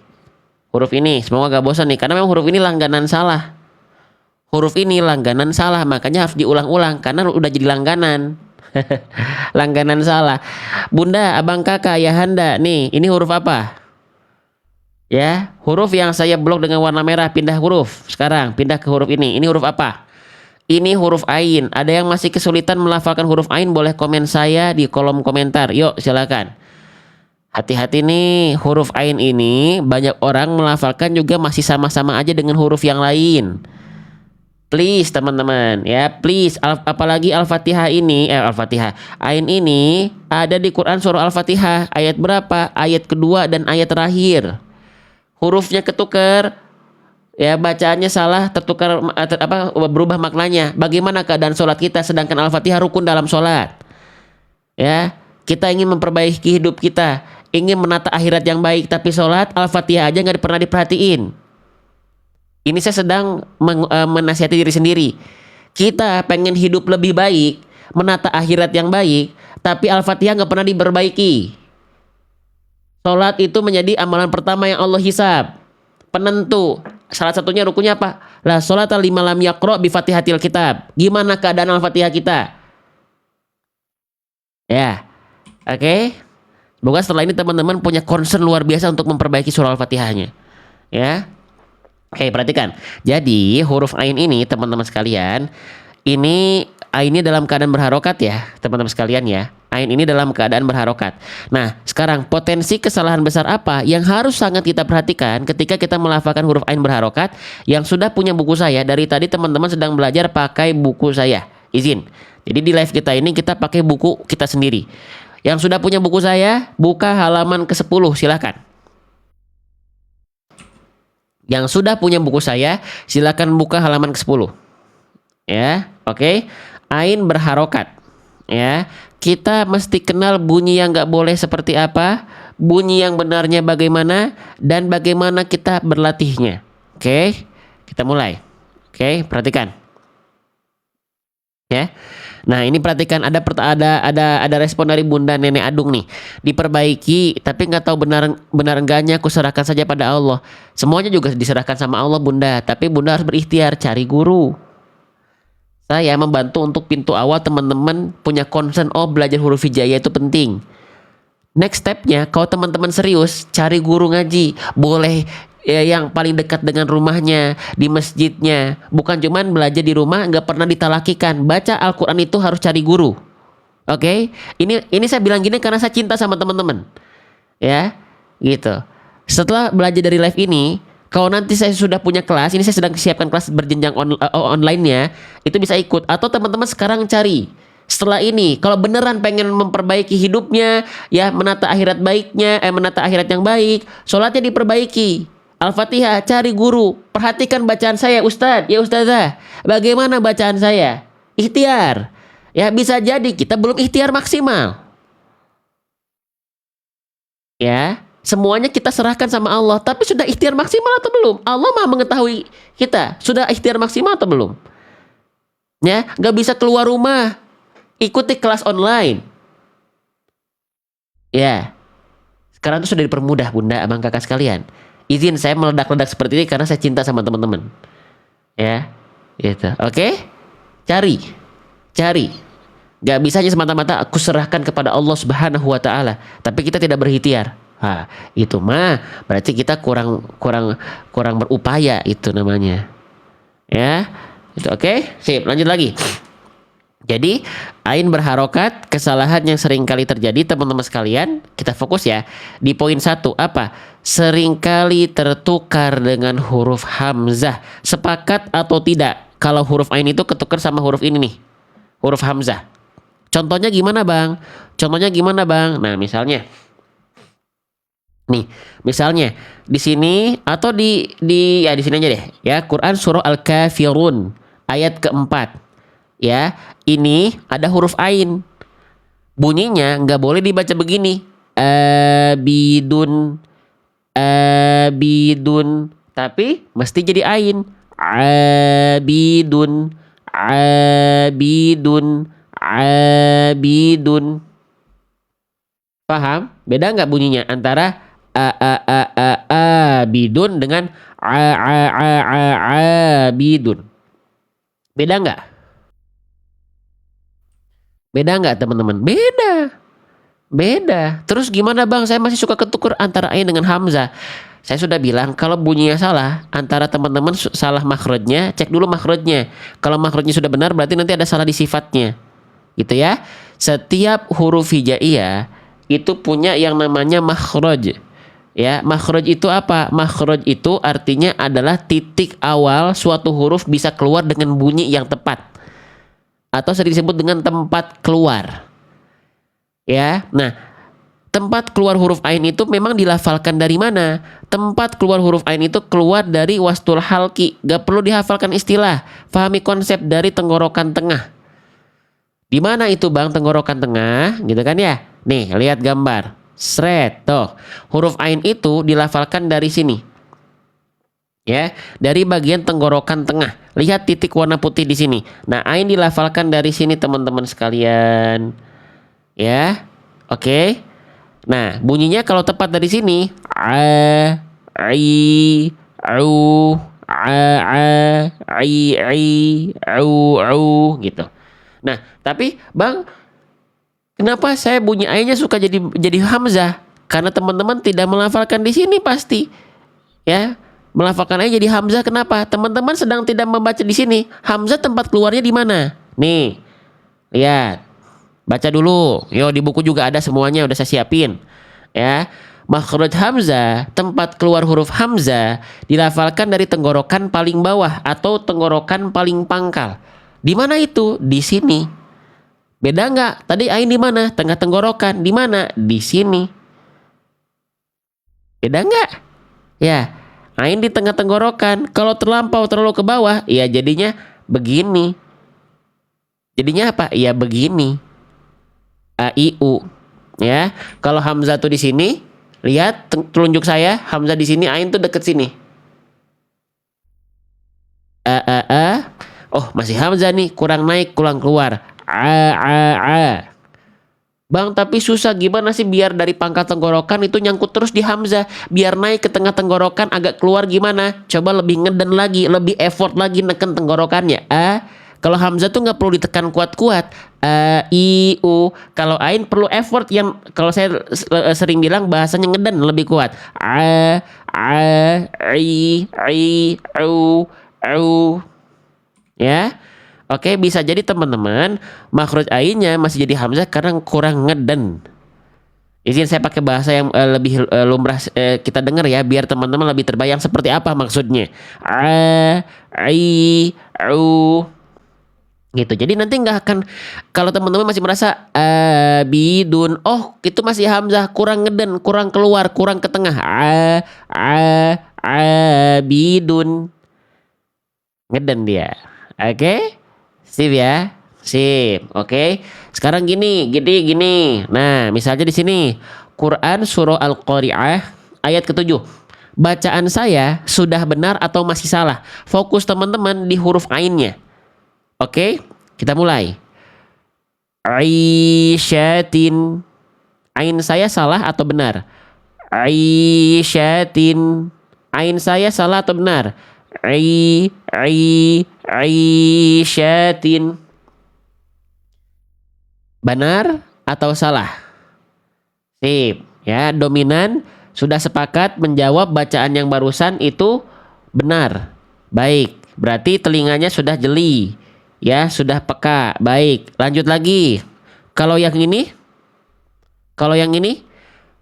Huruf ini, semoga gak bosan nih. Karena memang huruf ini langganan salah. Huruf ini langganan salah, makanya harus diulang-ulang karena udah jadi langganan. Langganan salah. Bunda, abang, kakak, ayahanda, nih, ini huruf apa? Ya, huruf yang saya blok dengan warna merah, pindah huruf. Sekarang pindah ke huruf ini. Ini huruf apa? Ini huruf ain. Ada yang masih kesulitan melafalkan huruf ain, boleh komen saya di kolom komentar. Yuk, silakan. Hati-hati nih, huruf ain ini banyak orang melafalkan juga masih sama-sama aja dengan huruf yang lain. Please teman-teman ya, please. Apalagi Al-Fatihah ini, Al-Fatihah, ain ini ada di Quran surah Al-Fatihah. Ayat berapa? Ayat kedua dan ayat terakhir. Hurufnya ketukar, ya bacaannya salah, tertukar berubah maknanya. Bagaimana keadaan sholat kita sedangkan Al-Fatihah rukun dalam sholat? Ya, kita ingin memperbaiki hidup kita, ingin menata akhirat yang baik, tapi sholat Al-Fatihah aja nggak pernah diperhatiin. Ini saya sedang menasihati diri sendiri. Kita pengen hidup lebih baik, menata akhirat yang baik, tapi Al-Fatihah nggak pernah diperbaiki. Sholat itu menjadi amalan pertama yang Allah hisab, penentu. Salah satunya rukunnya apa? Lah sholat lima lam yaqra bi fatihatil kitab. Gimana keadaan Al-Fatihah kita? Ya, oke. Semoga setelah ini teman-teman punya concern luar biasa untuk memperbaiki surah Al-Fatihahnya. Ya. Oke, perhatikan. Jadi huruf ain ini teman-teman sekalian, ini ainnya dalam keadaan berharokat ya, teman-teman sekalian ya. Ain ini dalam keadaan berharokat. Nah, sekarang potensi kesalahan besar apa yang harus sangat kita perhatikan ketika kita melafalkan huruf ain berharokat? Yang sudah punya buku saya, dari tadi teman-teman sedang belajar pakai buku saya. Izin. Jadi di live kita ini kita pakai buku kita sendiri. Yang sudah punya buku saya, buka halaman ke-10 silakan. Yang sudah punya buku saya, silakan buka halaman ke-10. Ya, oke. Ain berharokat. Ya, kita mesti kenal bunyi yang nggak boleh seperti apa, bunyi yang benarnya bagaimana, dan bagaimana kita berlatihnya. Oke, kita mulai. Oke, perhatikan. Ya. Nah, ini perhatikan ada respon dari Bunda Nenek Adung nih. Diperbaiki, tapi nggak tahu benar enggaknya, aku serahkan saja pada Allah. Semuanya juga diserahkan sama Allah Bunda, tapi Bunda harus berikhtiar cari guru. Saya membantu untuk pintu awal teman-teman punya concern, belajar huruf hijaiyah itu penting. Next stepnya, kalau teman-teman serius cari guru ngaji, boleh ya, yang paling dekat dengan rumahnya, di masjidnya. Bukan cuman belajar di rumah nggak pernah ditalakikan. Baca Al-Quran itu harus cari guru. Oke? Ini saya bilang gini karena saya cinta sama teman-teman. Ya, gitu. Setelah belajar dari live ini, kalau nanti saya sudah punya kelas, ini saya sedang siapkan kelas berjenjang online-nya, itu bisa ikut. Atau teman-teman sekarang cari. Setelah ini, kalau beneran pengen memperbaiki hidupnya, ya menata akhirat baiknya, menata akhirat yang baik, sholatnya diperbaiki. Al-Fatihah, cari guru. Perhatikan bacaan saya, Ustadz, ya Ustazah. Bagaimana bacaan saya? Ikhtiar. Ya, bisa jadi kita belum ikhtiar maksimal. Ya, semuanya kita serahkan sama Allah. Tapi sudah ikhtiar maksimal atau belum? Allah Maha mengetahui kita. Sudah ikhtiar maksimal atau belum? Ya, nggak bisa keluar rumah. Ikuti kelas online. Ya, sekarang itu sudah dipermudah Bunda, abang kakak sekalian. Izin saya meledak-ledak seperti ini karena saya cinta sama teman-teman. Ya, gitu. Oke? Cari. Gak bisa hanya semata-mata aku serahkan kepada Allah Subhanahu wa Ta'ala, tapi kita tidak berikhtiar. Itu mah berarti kita kurang berupaya, itu namanya. Ya, itu oke? Sip, lanjut lagi. Jadi ain berharokat, kesalahan yang sering kali terjadi teman-teman sekalian. Kita fokus ya di poin 1. Apa? Seringkali tertukar dengan huruf hamzah. Sepakat atau tidak kalau huruf ain itu ketukar sama huruf ini nih, huruf hamzah? Contohnya gimana bang? Nah misalnya nih, misalnya di sini atau di sini aja deh ya. Quran surah Al-Kafirun ayat keempat. Ya, ini ada huruf ain. Bunyinya nggak boleh dibaca begini. Abidun, tapi mesti jadi ain. Abidun. Paham? Beda nggak bunyinya antara abidun dengan abidun? Beda nggak? Beda nggak teman-teman? Beda. Terus gimana bang? Saya masih suka ketuker antara ain dengan hamzah. Saya sudah bilang kalau bunyinya salah, antara teman-teman salah makhrajnya, cek dulu makhrajnya. Kalau makhrajnya sudah benar, berarti nanti ada salah di sifatnya. Gitu ya. Setiap huruf hijaiyah itu punya yang namanya makhraj. Ya, makhraj itu apa? Makhraj itu artinya adalah titik awal suatu huruf bisa keluar dengan bunyi yang tepat atau sering disebut dengan tempat keluar. Ya. Nah, tempat keluar huruf ain itu memang dilafalkan dari mana? Tempat keluar huruf ain itu keluar dari wastul halki. Gak perlu dihafalkan istilah. Fahami konsep dari tenggorokan tengah. Di mana itu bang tenggorokan tengah? Gitu kan ya? Nih, lihat gambar. Sret, tuh. Huruf ain itu dilafalkan dari sini. Ya, dari bagian tenggorokan tengah. Lihat titik warna putih di sini. Nah, ain dilafalkan dari sini teman-teman sekalian. Ya. Oke. Nah, bunyinya kalau tepat dari sini a, i, au, i, au gitu. Nah, tapi Bang, kenapa saya bunyi ainnya suka jadi hamzah? Karena teman-teman tidak melafalkan di sini pasti. Ya. Melafalkan aja jadi hamzah, kenapa? Teman-teman sedang tidak membaca di sini. Hamzah tempat keluarnya di mana? Nih. Lihat. Baca dulu. Yo, di buku juga ada semuanya, udah saya siapin. Ya. Makhraj hamzah, tempat keluar huruf hamzah dilafalkan dari tenggorokan paling bawah atau tenggorokan paling pangkal. Di mana itu? Di sini. Beda nggak? Tadi ain di mana? Tengah tenggorokan. Di mana? Di sini. Beda nggak? Ya. Ain di tengah tenggorokan. Kalau terlalu ke bawah, ya jadinya begini. Jadinya apa? Ya begini. A, I, U. Ya. Kalau hamzah tuh di sini, lihat telunjuk saya, hamzah di sini, ain tuh deket sini. A. Oh, masih hamzah nih, kurang naik, kurang keluar. A. Bang, tapi susah gimana sih biar dari pangkal tenggorokan itu nyangkut terus di hamzah, biar naik ke tengah tenggorokan agak keluar gimana? Coba lebih ngeden lagi, lebih effort lagi neken tenggorokannya. Kalau hamzah tuh nggak perlu ditekan kuat-kuat. A, I, U. Kalau ain perlu effort yang kalau saya sering bilang bahasanya ngeden lebih kuat. A, I, au. Ya. Oke, bisa jadi teman-teman makhraj ainnya masih jadi hamzah karena kurang ngeden. Izin saya pakai bahasa yang lebih lumrah kita dengar ya, biar teman-teman lebih terbayang seperti apa maksudnya. A, I, au. Gitu. Jadi nanti nggak akan, kalau teman-teman masih merasa bidun, oh itu masih hamzah, kurang ngeden, kurang keluar, kurang ke tengah. Bidun. Ngeden dia. Oke? Sip ya. Sip. Oke. Sekarang gini. Nah, misalnya di sini Quran surah Al-Qari'ah ayat ke-7. Bacaan saya sudah benar atau masih salah? Fokus teman-teman di huruf ainnya. Oke, kita mulai. Aisyatin. Ain saya salah atau benar? Aisyatin. Ain saya salah atau benar? Aisyatin. Benar atau salah? Sip. Ya, dominan sudah sepakat menjawab bacaan yang barusan itu benar. Baik, berarti telinganya sudah jeli. Ya, sudah peka. Baik, lanjut lagi. Kalau yang ini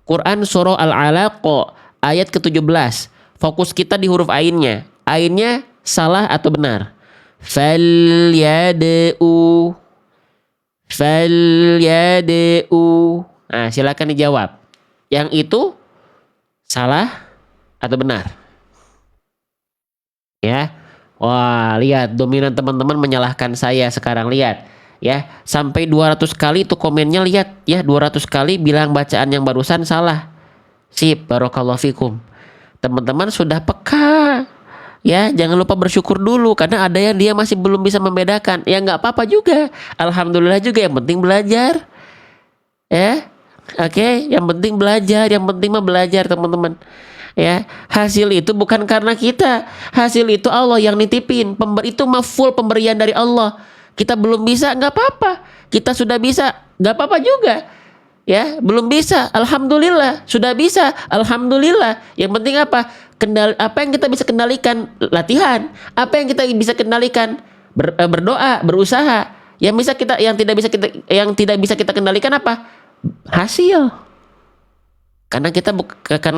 Quran surah Al-Alaq ayat ke-17. Fokus kita di huruf ainnya. Ainnya salah atau benar? Falyad'u. Nah, silakan dijawab. Yang itu salah atau benar? Ya. Wah, lihat dominan teman-teman menyalahkan saya sekarang, lihat. Ya, sampai 200 kali itu komennya, lihat ya, 200 kali bilang bacaan yang barusan salah. Sip, barakallahu fikum. Teman-teman sudah peka. Ya, jangan lupa bersyukur dulu karena ada yang dia masih belum bisa membedakan. Ya nggak apa-apa juga. Alhamdulillah juga, yang penting belajar. Ya. Oke, yang penting belajar, yang penting mah belajar, teman-teman. Ya, hasil itu bukan karena kita, hasil itu Allah yang nitipin. Itu mah full pemberian dari Allah. Kita belum bisa, nggak apa-apa. Kita sudah bisa, nggak apa-apa juga. Ya, belum bisa, alhamdulillah. Sudah bisa, alhamdulillah. Yang penting apa? Apa yang kita bisa kendalikan? Latihan. Apa yang kita bisa kendalikan? Berdoa, berusaha. Yang tidak bisa kita kendalikan apa? Hasil. Karena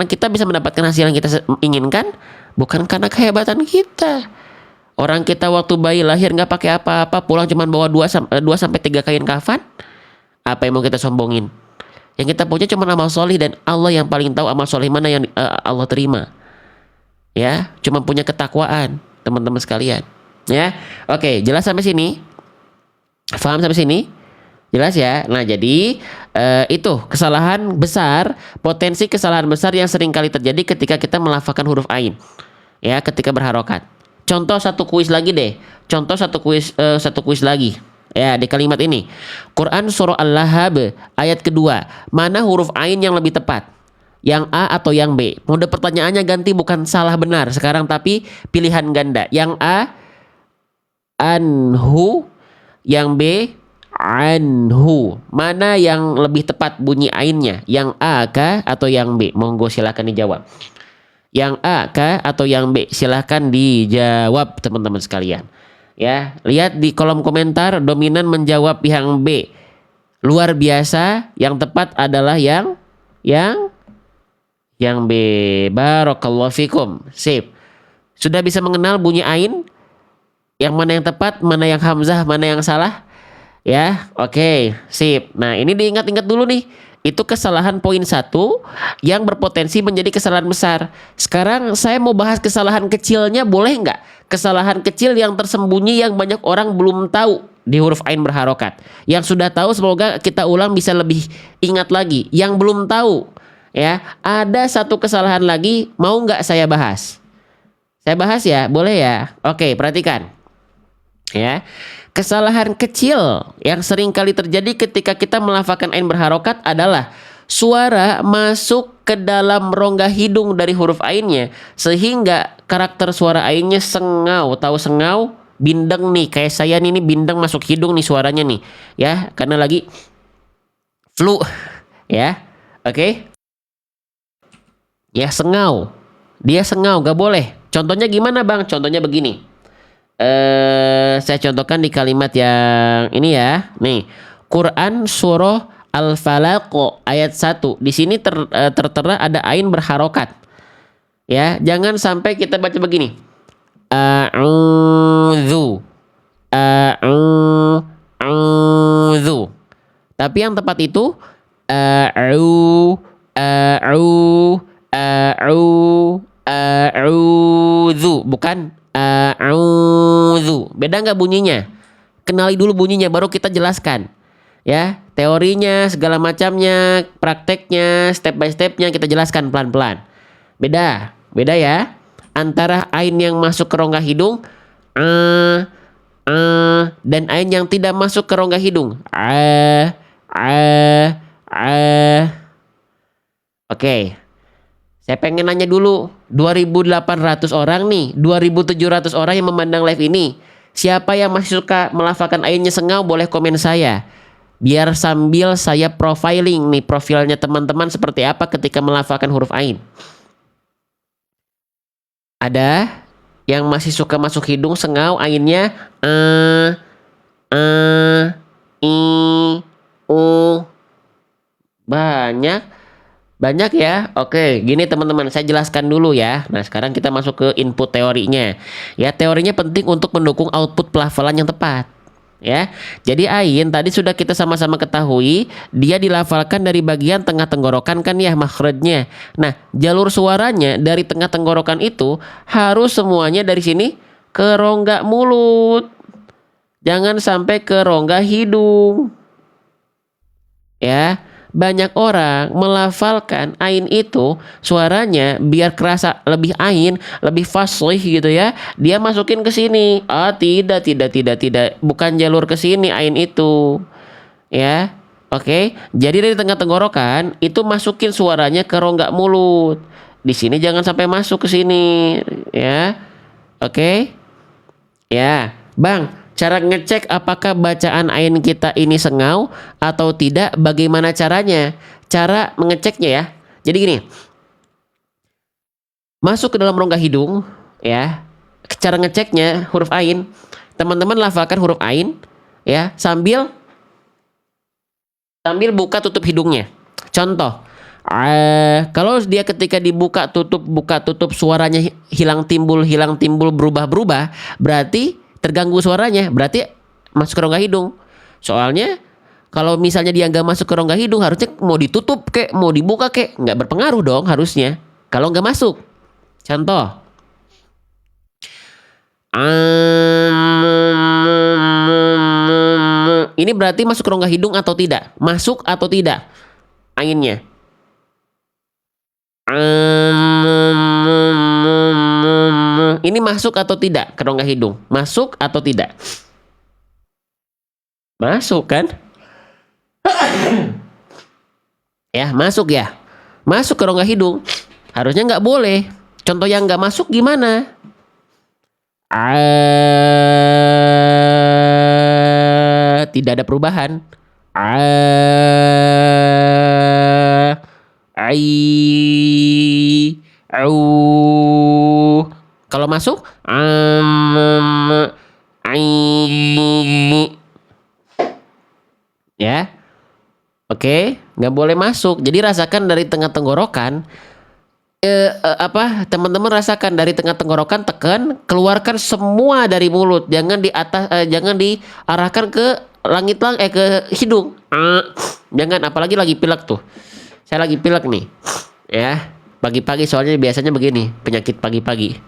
kita bisa mendapatkan hasil yang kita inginkan bukan karena kehebatan kita. Orang kita waktu bayi lahir nggak pakai apa-apa, pulang cuma bawa 2 sampai 3 kain kafan. Apa yang mau kita sombongin? Yang kita punya cuma amal solih, dan Allah yang paling tahu amal solih mana yang Allah terima. Ya, cuma punya ketakwaan, teman-teman sekalian. Ya, oke, jelas sampai sini? Paham sampai sini? Jelas ya. Nah, jadi itu kesalahan besar, potensi kesalahan besar yang sering kali terjadi ketika kita melafalkan huruf ain. Ya, ketika berharokat. Contoh satu kuis lagi deh. Contoh satu kuis lagi. Ya, di kalimat ini. Quran surah Al-Lahab ayat kedua. Mana huruf ain yang lebih tepat? Yang A atau yang B? Mode pertanyaannya ganti, bukan salah benar sekarang, tapi pilihan ganda. Yang A anhu, yang B anhu. Mana yang lebih tepat bunyi ainnya? Yang A kah atau yang B? Monggo silakan dijawab. Yang A kah atau yang B? Silahkan dijawab teman-teman sekalian. Ya, lihat di kolom komentar, dominan menjawab yang B. Luar biasa, yang tepat adalah yang B. Barakallahu fikum. Sip. Sudah bisa mengenal bunyi ain? Yang mana yang tepat, mana yang hamzah, mana yang salah? Ya, oke, sip. Nah, ini diingat-ingat dulu nih. Itu kesalahan poin 1 yang berpotensi menjadi kesalahan besar. Sekarang saya mau bahas kesalahan kecilnya, boleh nggak? Kesalahan kecil yang tersembunyi yang banyak orang belum tahu di huruf ain berharokat. Yang sudah tahu semoga kita ulang bisa lebih ingat lagi. Yang belum tahu, ya, ada satu kesalahan lagi, mau nggak saya bahas? Saya bahas ya, boleh ya? Oke, perhatikan. Ya. Kesalahan kecil yang sering kali terjadi ketika kita melafalkan ain berharokat adalah suara masuk ke dalam rongga hidung dari huruf ainnya, sehingga karakter suara ainnya sengau. Tahu sengau? Bindeng nih, kayak saya nih bindeng masuk hidung nih suaranya nih, ya, karena lagi flu, ya. Oke. Ya, sengau. Dia sengau, gak boleh. Contohnya gimana, Bang? Contohnya begini. Saya contohkan di kalimat yang ini ya. Nih, Quran surah Al-Falaq ayat 1. Di sini tertera ada ain berharokat. Ya, jangan sampai kita baca begini. A'udzu. A'udzu. Tapi yang tepat itu a'udzu, bukan a'udzu. Beda nggak bunyinya? Kenali dulu bunyinya baru kita jelaskan. Ya, teorinya, segala macamnya, prakteknya, step by stepnya kita jelaskan pelan-pelan. Beda ya. Antara ain yang masuk ke rongga hidung dan ain yang tidak masuk ke rongga hidung. Oke. Saya pengen nanya dulu, 2.800 orang nih, 2.700 orang yang memandang live ini. Siapa yang masih suka melafalkan ainnya sengau, boleh komen saya. Biar sambil saya profiling nih profilnya teman-teman seperti apa ketika melafalkan huruf ain. Ada yang masih suka masuk hidung sengau ainnya banyak ya. Oke, gini teman-teman, saya jelaskan dulu ya. Nah, sekarang kita masuk ke input teorinya. Ya, teorinya penting untuk mendukung output pelafalan yang tepat. Ya, jadi ain tadi sudah kita sama-sama ketahui, dia dilafalkan dari bagian tengah tenggorokan kan ya, makhrajnya. Nah, jalur suaranya dari tengah tenggorokan itu harus semuanya dari sini ke rongga mulut. Jangan sampai ke rongga hidung. Ya. Banyak orang melafalkan ain itu suaranya biar kerasa lebih ain, lebih fasih gitu ya. Dia masukin ke sini. Tidak. Bukan jalur ke sini ain itu. Ya. Oke. Jadi dari tengah tenggorokan itu masukin suaranya ke rongga mulut. Di sini jangan sampai masuk ke sini, ya. Oke. Ya, Bang. Cara ngecek apakah bacaan ain kita ini sengau atau tidak, bagaimana caranya? Cara mengeceknya ya. Jadi gini. Masuk ke dalam rongga hidung ya. Cara ngeceknya huruf ain, teman-teman lafalkan huruf ain ya sambil buka tutup hidungnya. Contoh, Kalau dia ketika dibuka tutup suaranya hilang timbul berubah, berarti terganggu suaranya, berarti masuk ke rongga hidung. Soalnya kalau misalnya dia nggak masuk ke rongga hidung, harusnya mau ditutup kek, mau dibuka kek, nggak berpengaruh dong harusnya. Kalau nggak masuk. Contoh. Ini berarti masuk ke rongga hidung atau tidak? Masuk atau tidak? Anginnya. Ini masuk atau tidak ke rongga hidung? Masuk atau tidak? Masuk kan? Ya, masuk ya. Masuk ke rongga hidung. Harusnya nggak boleh. Contoh yang nggak masuk gimana? Tidak ada perubahan. Kalau masuk ya. Oke, nggak boleh masuk. Jadi rasakan dari tengah tenggorokan. Teman-teman rasakan dari tengah tenggorokan, tekan, keluarkan semua dari mulut. Jangan di atas, jangan diarahkan ke langit ke hidung. Jangan, apalagi lagi pilek tuh. Saya lagi pilek nih. Ya, pagi-pagi soalnya biasanya begini, penyakit pagi-pagi.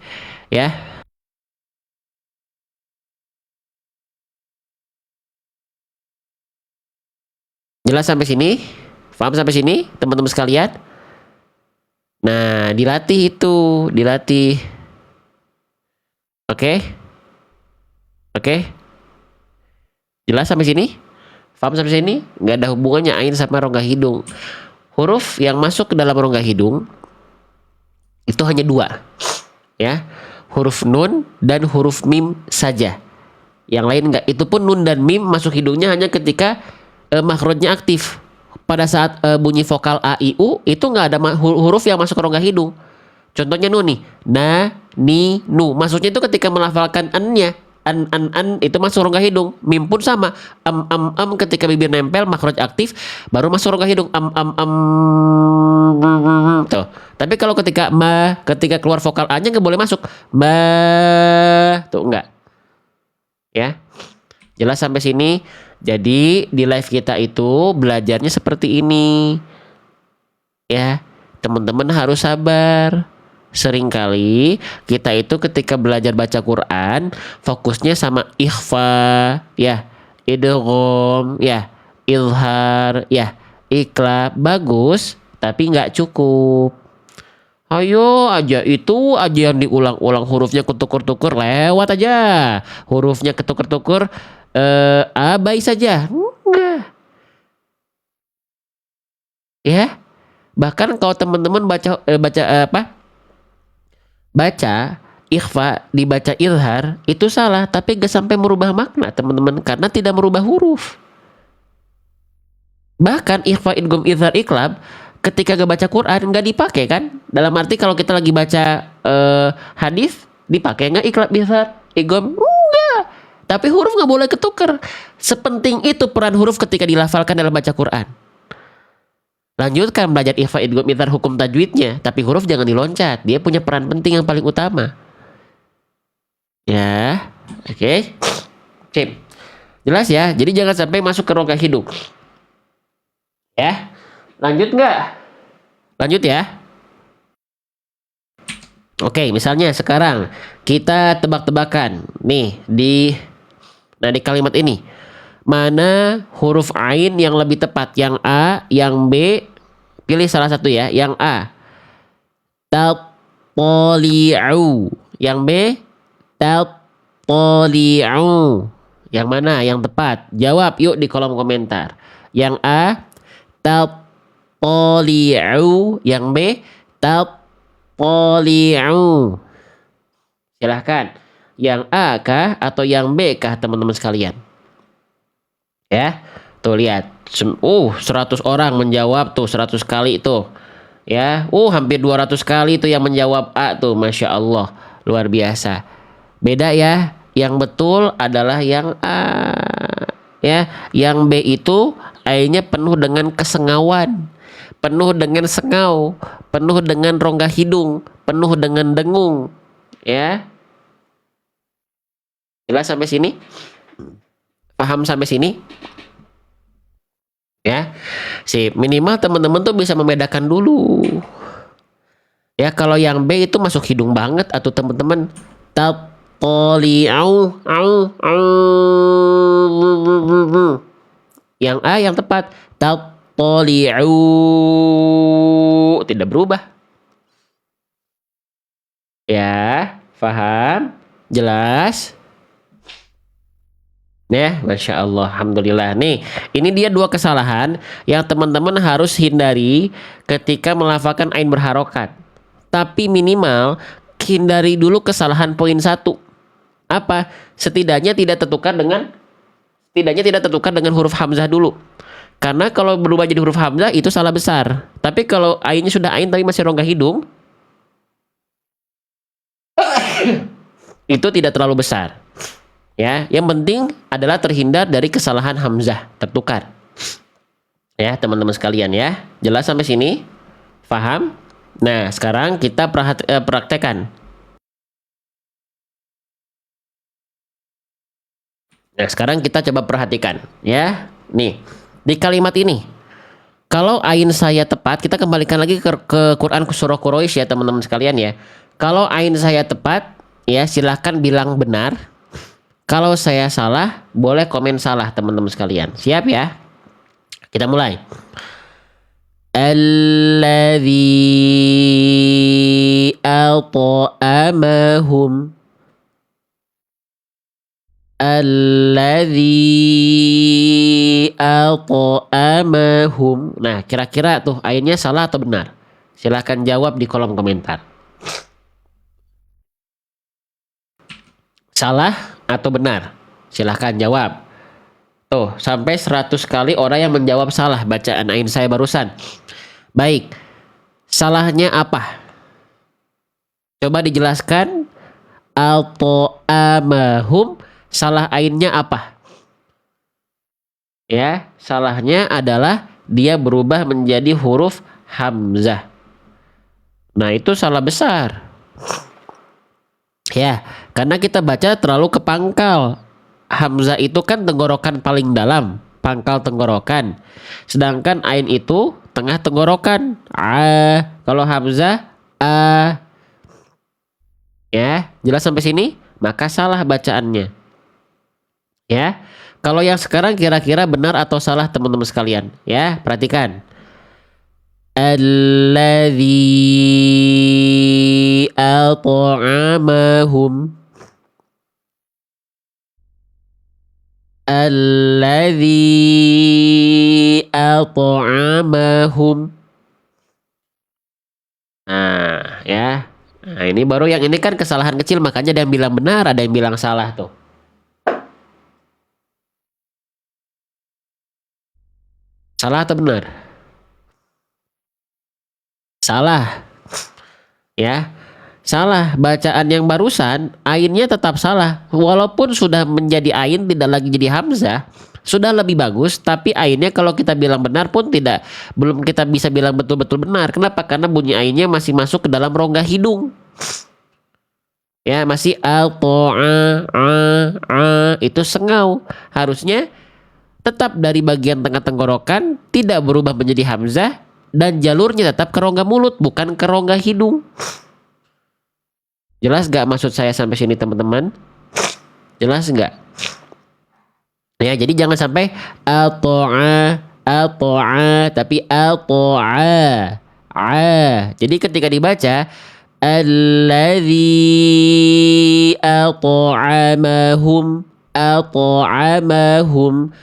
Ya. Jelas sampai sini? Paham sampai sini, teman-teman sekalian? Nah, dilatih itu, dilatih. Oke? Oke? Jelas sampai sini? Paham sampai sini? Nggak ada hubungannya ain sama rongga hidung. Huruf yang masuk ke dalam rongga hidung itu hanya dua. Ya. Huruf nun dan huruf mim saja. Yang lain enggak. Itu pun nun dan mim masuk hidungnya hanya ketika makhrajnya aktif. Pada saat bunyi vokal a i u itu nggak ada huruf yang masuk ke rongga hidung. Contohnya nun nih, na, ni, nu. Maksudnya itu ketika melafalkan an-nya, an itu masuk rongga hidung. Mim pun sama, ketika bibir nempel makhraj aktif baru masuk rongga hidung. Tuh. Tapi kalau ketika keluar vokal a-nya nggak boleh masuk. Tuh enggak. Ya. Jelas sampai sini? Jadi di live kita itu belajarnya seperti ini. Ya, teman-teman harus sabar. Seringkali kita itu ketika belajar baca Quran fokusnya sama ikhfa, ya, idgham, ya, izhar, ya, iqlab. Bagus, tapi nggak cukup. Ayo aja itu aja yang diulang-ulang, hurufnya ketukur-tukur, lewat aja. Hurufnya ketukur-tukur, abai saja. Enggak. Ya. Bahkan kalau teman-teman baca ikhfa dibaca izhar itu salah, tapi gak sampai merubah makna teman-teman, karena tidak merubah huruf. Bahkan ikhfa, idgham, izhar, iqlab ketika gak baca Quran nggak dipakai kan? Dalam arti kalau kita lagi baca hadis dipakai nggak iqlab, izhar, idgham? Enggak. Tapi huruf nggak boleh ketukar. Sepenting itu peran huruf ketika dilafalkan dalam baca Quran. Lanjutkan belajar ikhfa, idgham, izhar, hukum tajwidnya, tapi huruf jangan diloncat. Dia punya peran penting yang paling utama. Ya, oke. Sip. Jelas ya. Jadi jangan sampai masuk ke rongga hidung. Ya. Lanjut nggak? Lanjut ya. Oke, misalnya sekarang kita tebak-tebakan nih di kalimat ini. Mana huruf ain yang lebih tepat? Yang A, yang B? Pilih salah satu ya. Yang A, taqli'u. Yang B, taqli'u. Yang mana yang tepat? Jawab yuk di kolom komentar. Yang A, taqli'u. Yang B, taqli'u. Silahkan. Yang A kah atau yang B kah teman-teman sekalian? Ya, tuh lihat. 100 orang menjawab tuh, 100 kali tuh. Ya, hampir 200 kali tuh yang menjawab A tuh, Masya Allah. Luar biasa. Beda ya. Yang betul adalah yang A. Ya, yang B itu A-nya penuh dengan kesengawan, penuh dengan sengau, penuh dengan rongga hidung, penuh dengan dengung. Ya. Jelas sampai sini? Paham sampai sini? Ya. Sip, minimal teman-teman tuh bisa membedakan dulu. Ya, kalau yang B itu masuk hidung banget atau teman-teman. Tatoli'au, yang A yang tepat. Tatoli'u, tidak berubah. Ya, paham? Jelas? Ya, Masya Allah, Alhamdulillah. Nih, ini dia dua kesalahan yang teman-teman harus hindari ketika melafalkan ain berharokat. Tapi minimal hindari dulu kesalahan poin 1. Apa? Setidaknya tidak tertukar dengan huruf hamzah dulu. Karena kalau berubah jadi huruf hamzah itu salah besar. Tapi kalau ainnya sudah ain tapi masih rongga hidung, itu tidak terlalu besar. Ya, yang penting adalah terhindar dari kesalahan hamzah tertukar. Ya, teman-teman sekalian ya. Jelas sampai sini? Paham? Nah, sekarang kita praktekkan. Nah, sekarang kita coba perhatikan ya. Nih, di kalimat ini. Kalau ain saya tepat, kita kembalikan lagi ke Quran surah Quraisy ya, teman-teman sekalian ya. Kalau ain saya tepat, ya silahkan bilang benar. Kalau saya salah, boleh komen salah, teman-teman sekalian. Siap ya? Kita mulai. Alladzi at'amahum. Alladzi at'amahum. Nah, kira-kira tuh ayatnya salah atau benar? Silahkan jawab di kolom komentar. Salah atau benar? Silahkan jawab. Tuh, sampai 100 kali orang yang menjawab salah bacaan ain saya barusan. Baik, salahnya apa? Coba dijelaskan. At'amahum, salah ainnya apa? Ya, salahnya adalah dia berubah menjadi huruf hamzah. Nah, itu salah besar. Ya, karena kita baca terlalu ke pangkal. Hamzah itu kan tenggorokan paling dalam, pangkal tenggorokan. Sedangkan ain itu tengah tenggorokan. Kalau hamzah a. Ya, jelas sampai sini? Maka salah bacaannya. Ya. Kalau yang sekarang kira-kira benar atau salah, teman-teman sekalian? Ya, perhatikan. Alladzi at'amahum. Alladzi at'amahum. Nah, ya. Nah, ini baru yang ini kan kesalahan kecil, makanya ada yang bilang benar, ada yang bilang salah tuh. Salah atau benar? Salah. Ya. Salah, bacaan yang barusan ainnya tetap salah. Walaupun sudah menjadi ain, tidak lagi jadi hamzah, sudah lebih bagus, tapi ainnya kalau kita bilang benar pun belum kita bisa bilang betul-betul benar. Kenapa? Karena bunyi ainnya masih masuk ke dalam rongga hidung. Ya, masih itu sengau. Harusnya tetap dari bagian tengah tenggorokan, tidak berubah menjadi hamzah, dan jalurnya tetap ke rongga mulut, bukan ke rongga hidung. Jelas gak maksud saya sampai sini, teman-teman? Jelas gak? Ya, jadi jangan sampai tapi jadi ketika dibaca alladzi at'amahum at'amahum.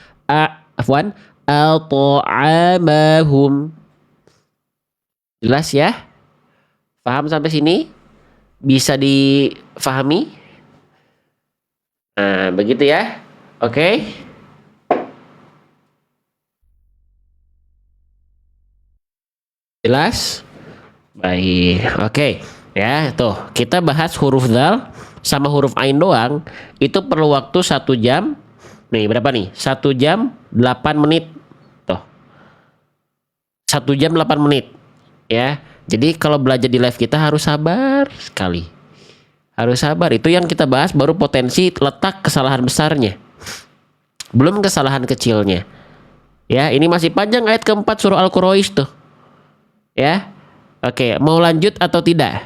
Jelas ya? Paham sampai sini? Bisa difahami? Nah, begitu ya. Oke. Jelas? Baik. Oke. Ya, tuh. Kita bahas huruf dzal sama huruf ain doang. Itu perlu waktu 1 jam. Nih, berapa nih? 1 jam 8 menit. Tuh. 1 jam 8 menit ya. Jadi kalau belajar di live kita harus sabar sekali. Harus sabar. Itu yang kita bahas baru potensi letak kesalahan besarnya. Belum kesalahan kecilnya. Ya, ini masih panjang ayat keempat surah Al-Quraish tuh. Ya. Oke, mau lanjut atau tidak?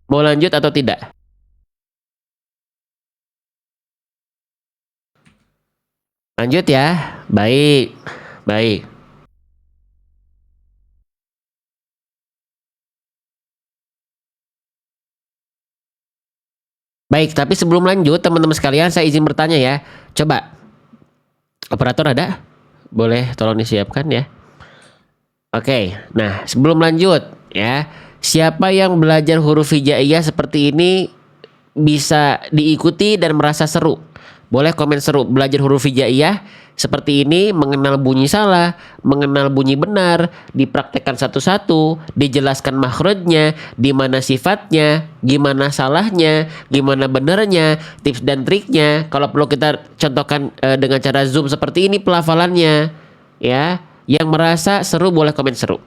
Mau lanjut atau tidak? Lanjut ya. Baik. Baik. Baik, tapi sebelum lanjut teman-teman sekalian saya izin bertanya ya. Coba operator ada? Boleh tolong disiapkan ya. Oke, nah sebelum lanjut ya, siapa yang belajar huruf hijaiyah seperti ini bisa diikuti dan merasa seru? Boleh komen seru belajar huruf hijaiyah seperti ini, mengenal bunyi salah, mengenal bunyi benar, dipraktekkan satu-satu, dijelaskan makhrajnya, di mana sifatnya, gimana salahnya, gimana benernya, tips dan triknya. Kalau perlu kita contohkan dengan cara zoom seperti ini pelafalannya ya. Yang merasa seru boleh komen seru.